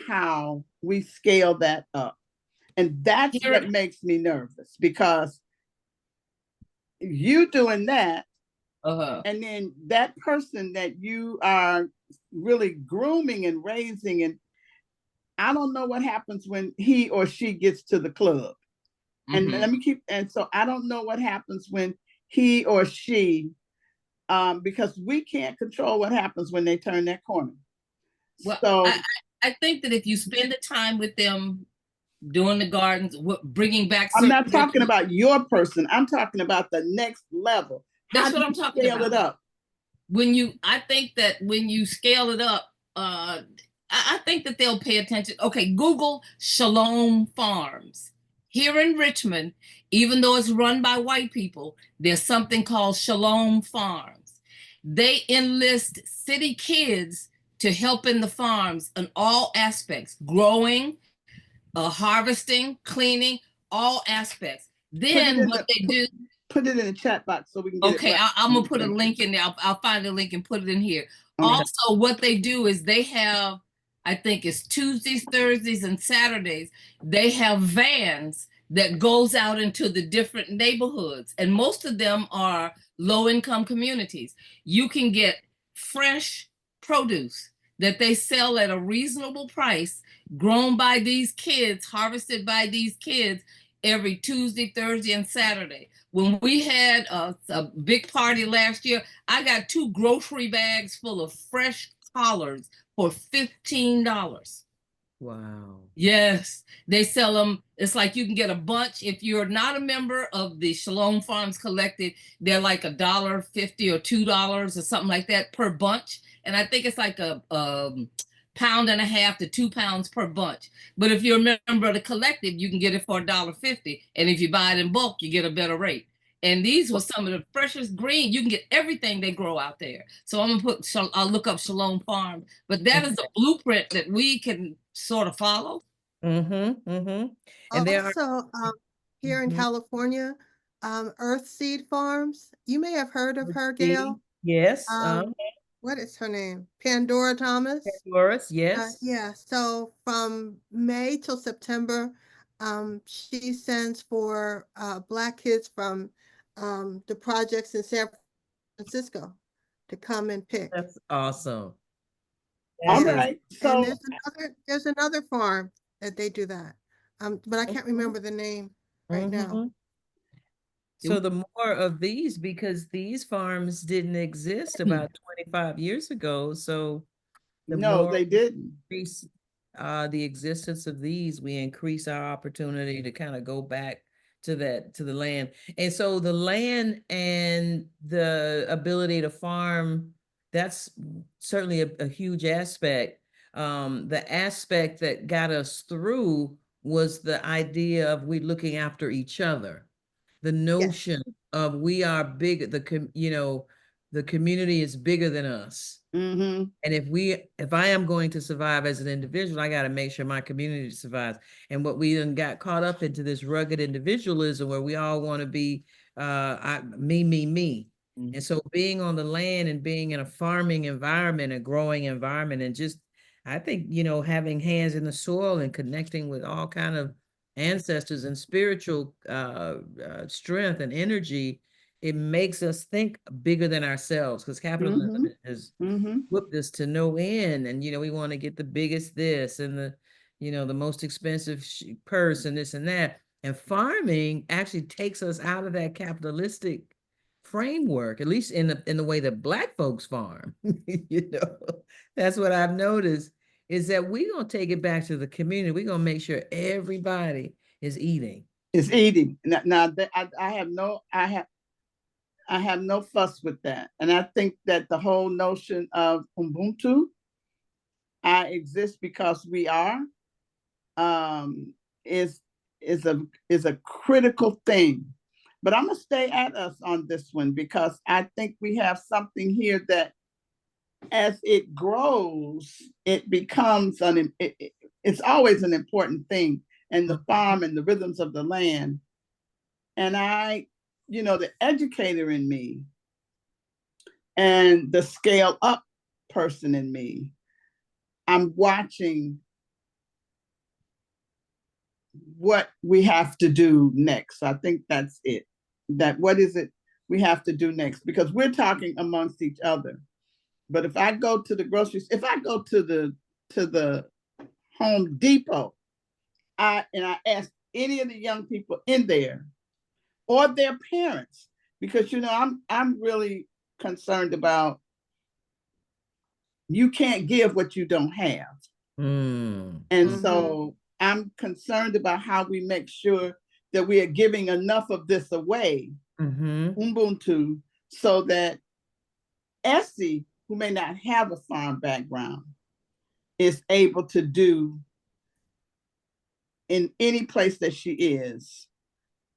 how we scale that up. And that's what makes me nervous, because you doing that, and then that person that you are really grooming and raising, and I don't know what happens when he or she gets to the club. And so I don't know what happens when he or she, because we can't control what happens when they turn that corner. Well, so I think that if you spend the time with them doing the gardens, bringing back. I'm not talking about your person. I'm talking about the next level. That's what I'm talking about. Scale it up. I think that when you scale it up, I think that they'll pay attention. Okay, Google Shalom Farms. Here in Richmond, even though it's run by white people, there's something called Shalom Farms. They enlist city kids to help in the farms in all aspects, growing, harvesting, cleaning, all aspects. Then what they do, put it in the chat box so we can get okay, it right. I'm gonna put a link in there. I'll find a link and put it in here. Okay. Also, what they do is they have, I think it's Tuesdays, Thursdays, and Saturdays, they have vans that goes out into the different neighborhoods, and most of them are low-income communities. You can get fresh produce that they sell at a reasonable price, grown by these kids, harvested by these kids every Tuesday, Thursday, and Saturday. When we had a big party last year, I got 2 grocery bags full of fresh collards for $15. Wow. Yes, they sell them. It's like you can get a bunch. If you're not a member of the Shalom Farms Collective, they're like $1.50 or $2 or something like that per bunch. And I think it's like a pound and a half to 2 pounds per bunch. But if you're a member of the collective, you can get it for $1.50. And if you buy it in bulk, you get a better rate. And these were some of the freshest green. You can get everything they grow out there. So I'm gonna I'll look up Shalom Farm. But that is a blueprint that we can sort of follow. Mm-hmm. Mm-hmm. And there are Also, here in California, Earthseed Farms. You may have heard of her, Gail. Yes. What is her name? Pandora Thomas. Doris, yes. Yeah. So from May till September, she sends for Black kids from the projects in San Francisco to come and pick. That's awesome. All right. So and there's another farm that they do that. But I can't remember the name right now. So the more of these, because these farms didn't exist about 25 years ago. So the no, more they didn't. increase the existence of these, we increase our opportunity to kind of go back to the land. And so the land and the ability to farm, that's certainly a huge aspect. The aspect that got us through was the idea of we looking after each other. The notion of we are big, the community is bigger than us. Mm-hmm. And if I am going to survive as an individual, I got to make sure my community survives. And what we then got caught up into this rugged individualism where we all want to be me. Mm-hmm. And so being on the land and being in a farming environment, a growing environment, and just, I think, having hands in the soil and connecting with all kind of ancestors and spiritual strength and energy, it makes us think bigger than ourselves, because capitalism has whipped us to no end. And, we want to get the biggest this and the most expensive purse and this and that. And farming actually takes us out of that capitalistic framework, at least in the way that Black folks farm. That's what I've noticed, is that we're going to take it back to the community. We're going to make sure everybody is eating. Is eating. Now I have no fuss with that. And I think that the whole notion of Ubuntu, I exist because we are, is a critical thing. But I'm gonna stay at us on this one, because I think we have something here that as it grows, it becomes it's always an important thing, and the farm and the rhythms of the land. And the educator in me and the scale up person in me, I'm watching what we have to do next. I think that's it. That what is it we have to do next? Because we're talking amongst each other. But if I go to the groceries, if I go to the Home Depot, I ask any of the young people in there or their parents, because I'm really concerned about, you can't give what you don't have. And so I'm concerned about how we make sure that we are giving enough of this away, Ubuntu, so that Essie, who may not have a farm background, is able to do in any place that she is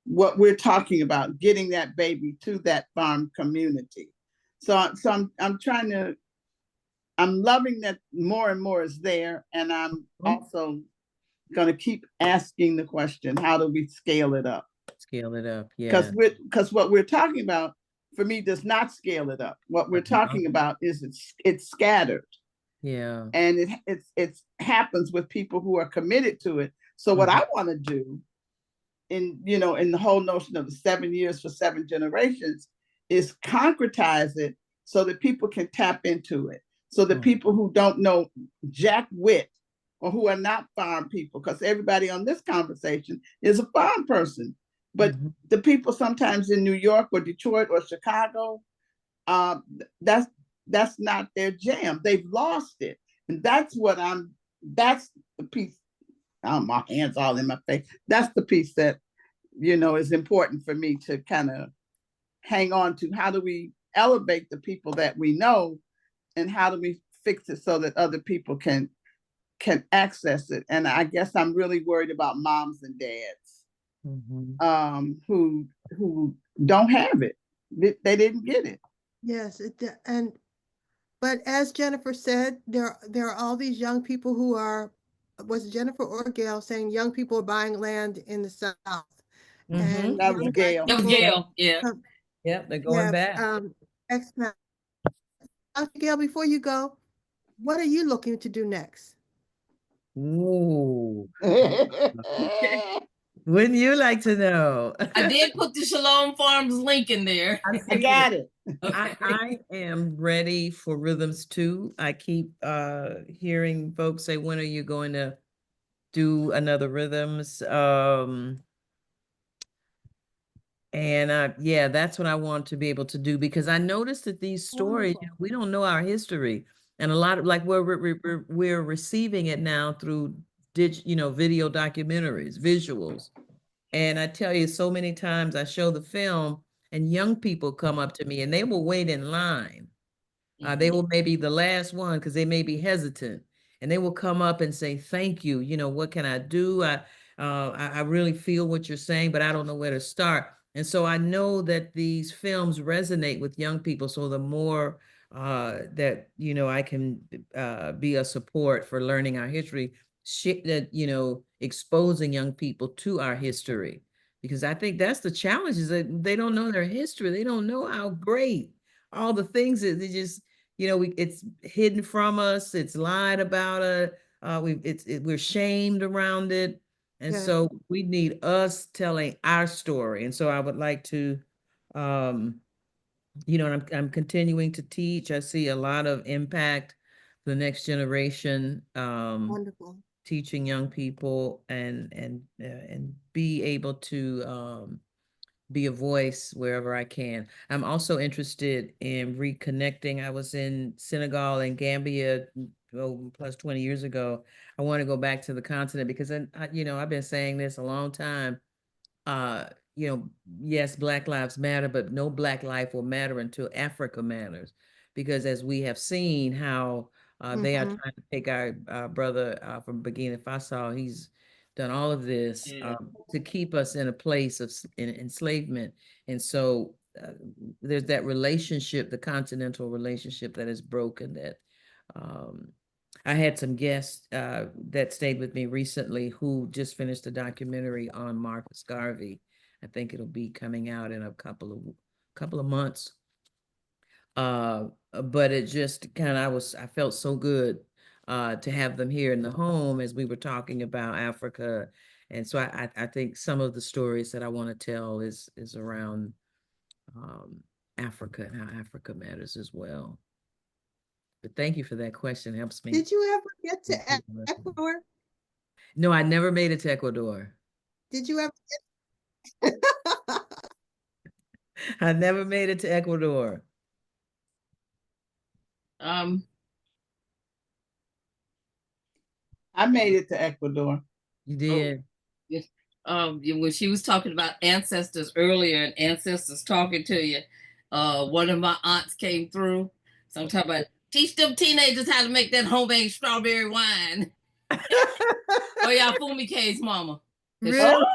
what we're talking about, getting that baby to that farm community. So I'm trying to, I'm loving that more and more is there. And I'm also going to keep asking the question, how do we scale it up? Scale it up, yeah. Because what we're talking about, for me, does not scale it up. What we're talking about is it's scattered. Yeah. And it happens with people who are committed to it. So what I want to do in the whole notion of the 7 years for 7 generations is concretize it so that people can tap into it. So the people who don't know jack wit or who are not farm people, because everybody on this conversation is a farm person, but the people sometimes in New York or Detroit or Chicago, that's not their jam. They've lost it. And that's the piece. Oh, my hands all in my face. That's the piece that, is important for me to kind of hang on to. How do we elevate the people that we know, and how do we fix it so that other people can access it? And I guess I'm really worried about moms and dads who don't have it. They didn't get it. Yes, but as Jennifer said, there are all these young people who are, was Jennifer or Gail saying young people are buying land in the South? And that was Gail. That was Gail, yeah. Yep, they're going back. Gail, before you go, what are you looking to do next? Ooh. Wouldn't you like to know? I did put the Shalom Farms link in there. I got it. Okay. I am ready for Rhythms 2. I keep hearing folks say, when are you going to do another Rhythms? Yeah, that's what I want to be able to do, because I noticed that these stories, we don't know our history, and a lot of, like, we're receiving it now through video documentaries, visuals. And I tell you, so many times I show the film and young people come up to me and they will wait in line. They will maybe the last one because they may be hesitant, and they will come up and say, thank you. What can I do? I really feel what you're saying, but I don't know where to start. And so I know that these films resonate with young people. So the more that, I can be a support for learning our history, exposing young people to our history, because I think that's the challenge, is that they don't know their history. They don't know how great all the things that they just, it's hidden from us. It's lied about it. We're shamed around it. And so we need us telling our story. And so I would like to, and I'm continuing to teach. I see a lot of impact for the next generation. Wonderful. Teaching young people and be able to be a voice wherever I can. I'm also interested in reconnecting. I was in Senegal and Gambia plus 20 years ago. I want to go back to the continent because I've been saying this a long time. Yes, Black Lives Matter, but no Black life will matter until Africa matters. Because as we have seen how they are trying to take our brother from Burkina Faso, he's done all of this to keep us in a place of enslavement. And so there's that relationship, the continental relationship, that is broken. That I had some guests that stayed with me recently who just finished a documentary on Marcus Garvey. I think it'll be coming out in a couple of months. But it just kind of, I felt so good to have them here in the home as we were talking about Africa. And so I think some of the stories that I want to tell is around Africa and how Africa matters as well. But thank you for that question. It helps me. Did you ever get to Ecuador? No, I never made it to Ecuador. Did you ever? I never made it to Ecuador. I made it to Ecuador. You did? Oh, yes. When she was talking about ancestors earlier and ancestors talking to you, one of my aunts came through. So I'm talking about Teach them teenagers how to make that homemade strawberry wine. Oh yeah, Fumi K's mama. Really?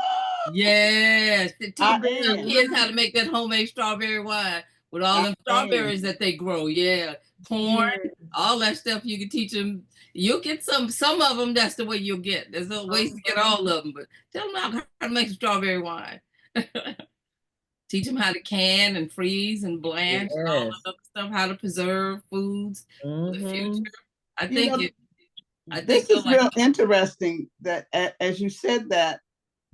Yes, to teach I our am. kids how to make that homemade strawberry wine with all I the strawberries that they grow. Yeah, corn, all that stuff. You can teach them. You'll get some of them. That's the way you'll get. There's no ways to get all of them, but tell them how to make strawberry wine. Teach them how to can and freeze and blanch and all Yes. that other stuff. How to preserve foods for the future. I You know, think this they'll is like real it. interesting that as you said that,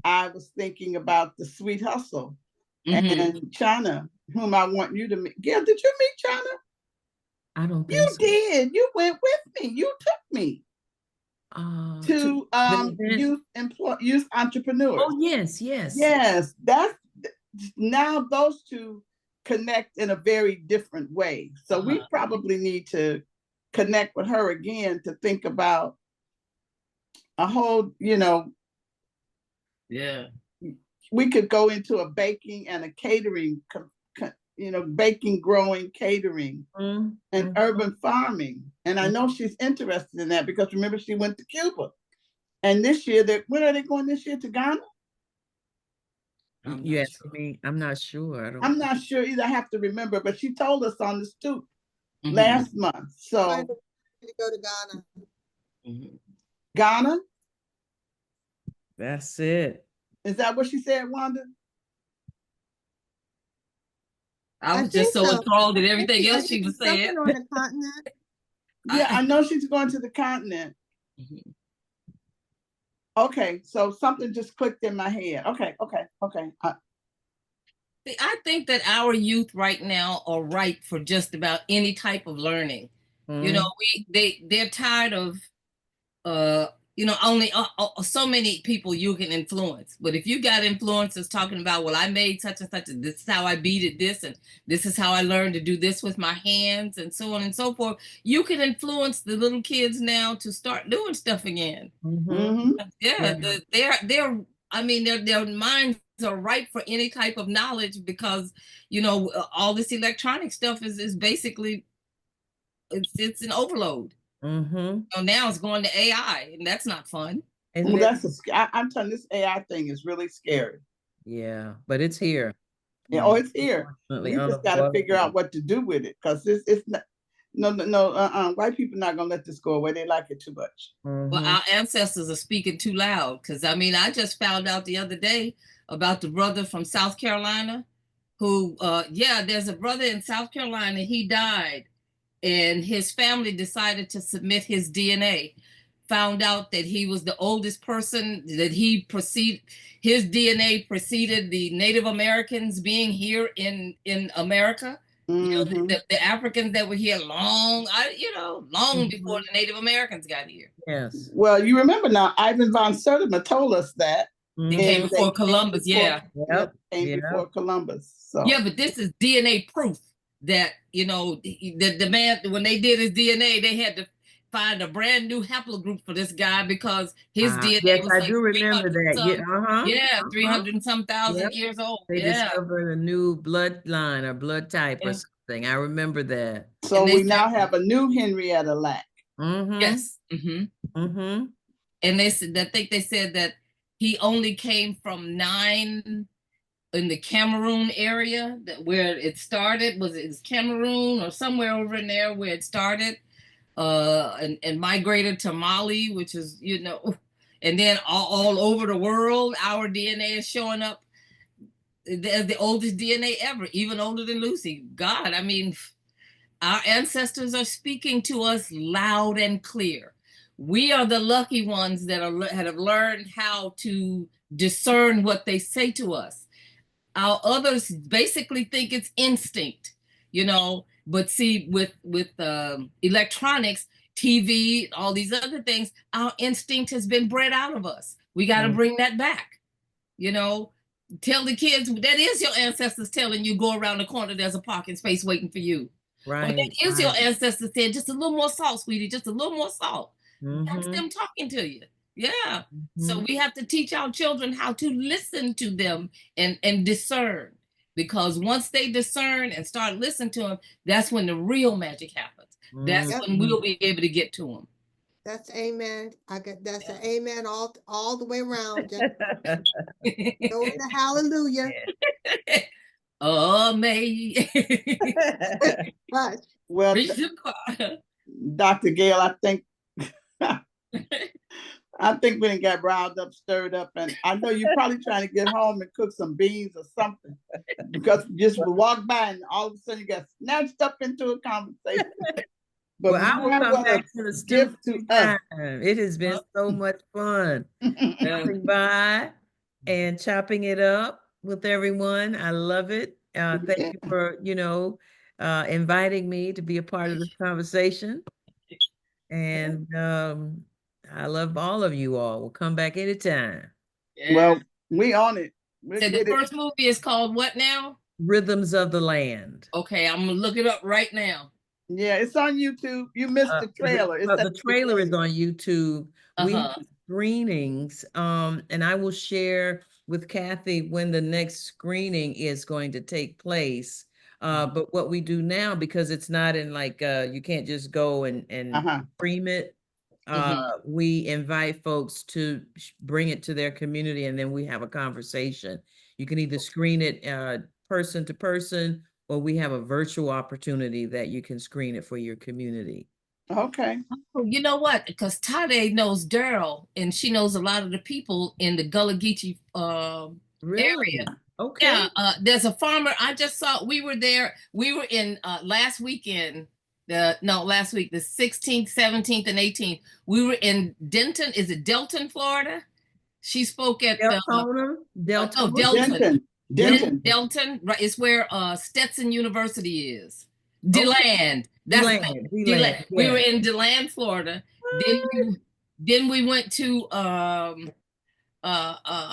I was thinking about the Sweet Hustle Mhm. and China, whom I want you to meet. Gail, did you meet China? I don't think You so. did. You went with me. You took me to the event? youth entrepreneurs. Oh, yes, yes. Yes, that's now those two connect in a very different way. So we probably need to connect with her again to think about a whole, Yeah. we could go into a baking and a catering, baking, growing, catering, and urban farming. And I know she's interested in that because remember, she went to Cuba. And this year, when are they going this year, to Ghana? You asking me? I'm not sure. I'm not sure either. I have to remember, but she told us on the Stoop Mhm. last month. So Trying to go to Ghana. Mhm. Ghana, That's it. is that what she said, Wanda? I was think just so so. enthralled in I think everything it's- else she was something saying. on the continent. Yeah, I know she's going to the continent. Mhm. Okay, so something just clicked in my head. Okay. See, I think that our youth right now are ripe for just about any type of learning. You know, they're tired of only so many people you can influence. But if you got influencers talking about, well, I made such and such, and this is how I beaded this, and this is how I learned to do this with my hands, and so on and so forth, you can influence the little kids now to start doing stuff again. Yeah, their minds are ripe for any type of knowledge because all this electronic stuff is basically it's an overload. So now it's going to AI, and that's not fun. And Well, then, I'm telling you, this AI thing is really scary. yeah, but it's here. Yeah, oh, it's here. Unfortunately, We just got to figure unavoidable. out what to do with it because it's not. No. White people not gonna let this go away. They like it too much. Well, our ancestors are speaking too loud because I just found out the other day about the brother from South Carolina who, there's a brother in South Carolina. He died, and his family decided to submit his DNA. Found out that he was the oldest person, that his DNA preceded the Native Americans being here in America. The Africans that were here long before the Native Americans got here. Yes. Well, you remember now, Ivan von Sertima told us that. They came before Columbus, yeah. Came before Columbus. So yeah, but this is DNA proof that the man, when they did his DNA, they had to find a brand new haplogroup for this guy because his DNA Yes, was I like do remember that. 300 and some thousand years old. They discovered a new bloodline or blood type or something. I remember that. So we now have a new Henrietta Lack. Yes. And they said, I think they said that he only came from 9 in the Cameroon area, where it started. Was it Cameroon or somewhere over in there where it started, and migrated to Mali, which is, and then all over the world, our DNA is showing up as the oldest DNA ever, even older than Lucy. God, I mean, our ancestors are speaking to us loud and clear. We are the lucky ones that have learned how to discern what they say to us. Our others basically think it's instinct, but see, with electronics, TV, all these other things, our instinct has been bred out of us. We got to bring that back. Tell the kids that is your ancestors telling you, go around the corner, there's a parking space waiting for you. Right. Or that is your ancestors saying, just a little more salt, sweetie, just a little more salt. That's them talking to you. Yeah. So we have to teach our children how to listen to them and discern, because once they discern and start listening to them, that's when the real magic happens. that's Yep. when we'll be able to get to them. That's amen. That's an amen all the way around. Just go into hallelujah. Oh, may. Hush. Well, Reach the choir. Dr. Gail, I think we done got riled up, stirred up, and I know you're probably trying to get home and cook some beans or something, because just we walk by and all of a sudden you got snatched up into a conversation. But Well, I will you come back to the Stoop gift to us. anytime. It has been so much fun coming by and chopping it up with everyone. I love it. Thank you for, inviting me to be a part of this conversation. And I love all of you all. We'll come back anytime. Well, we on it. So the first movie is called what now? Rhythms of the Land. Okay, I'm gonna look it up right now. Yeah, it's on YouTube. You missed the trailer. The trailer is on YouTube. We have screenings, and I will share with Kathy when the next screening is going to take place. But what we do now, because it's not in like you can't just go and stream it. We invite folks to bring it to their community, and then we have a conversation. You can either screen it person to person, or we have a virtual opportunity that you can screen it for your community. Okay. Oh, you know what? Because Tade knows Daryl, and she knows a lot of the people in the Gullah Geechee area. Okay. Yeah, there's a farmer. I just saw, we were there. We were in last weekend. Last week, the 16th, 17th, and 18th. We were in Denton. Is it Delton, Florida? She spoke at Delton. Delton, right? It's where Stetson University is. DeLand. That's DeLand. Yeah. We were in DeLand, Florida. Then we went to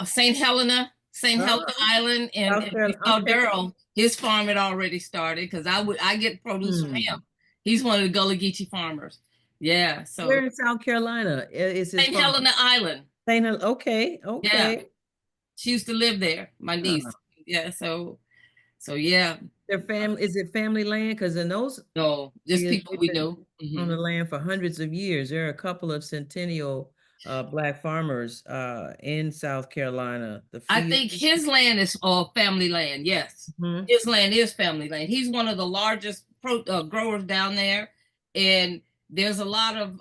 St. Helena Island, and we saw Daryl. His farm had already started, because I get produce from him. He's one of the Gullah Geechee farmers. Yeah. So where in South Carolina is his St. Helena Island? Okay. Yeah. She used to live there, my niece. Yeah. So yeah. Their family, is it family land? Because in those, no, just people we know on the land for hundreds of years. There are a couple of centennial Black farmers in South Carolina. I think his land is family land. Yes, his land is family land. He's one of the largest growers down there, and there's a lot of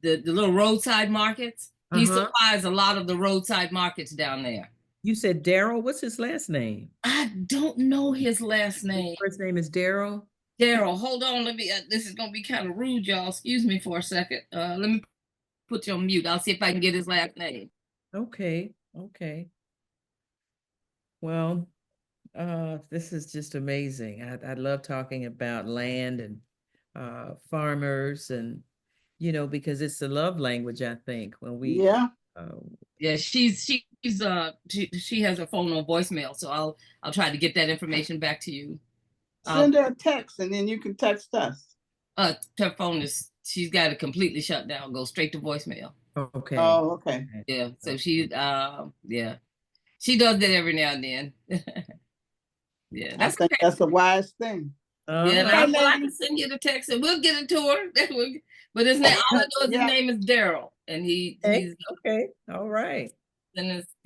the little roadside markets. He supplies a lot of the roadside markets down there. You said Daryl. What's his last name? I don't know his last name. His first name is Daryl. Daryl. Hold on. Let me. This is gonna be kind of rude, y'all. Excuse me for a second. Let me put you on mute. I'll see if I can get his last name. Okay. Well, this is just amazing. I love talking about land and farmers, and because it's the love language, I think, when we she has her phone on voicemail, so I'll try to get that information back to you. Send her a text, and then you can text us. Her phone she's got it completely shut down, go straight to voicemail. Okay. Oh, okay. Yeah. So she she does that every now and then. Yeah, I think that's a wise thing. I can send you the text and we'll get it to her. But his name, all I know is his name is Daryl, and he's okay. All right. And it's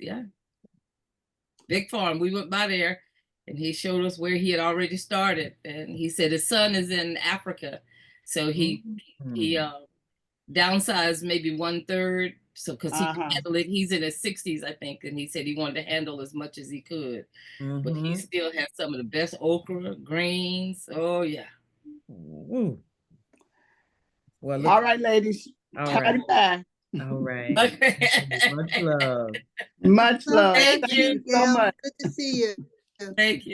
big farm. We went by there, and he showed us where he had already started, and he said his son is in Africa, so he downsized maybe 1/3, so because he can handle it. He's in his 60s, I think, and he said he wanted to handle as much as he could, but he still has some of the best okra, greens. Oh yeah. Well, all right, ladies. All right. Much love. Much love. Thank you so much. Good to see you. Thank you.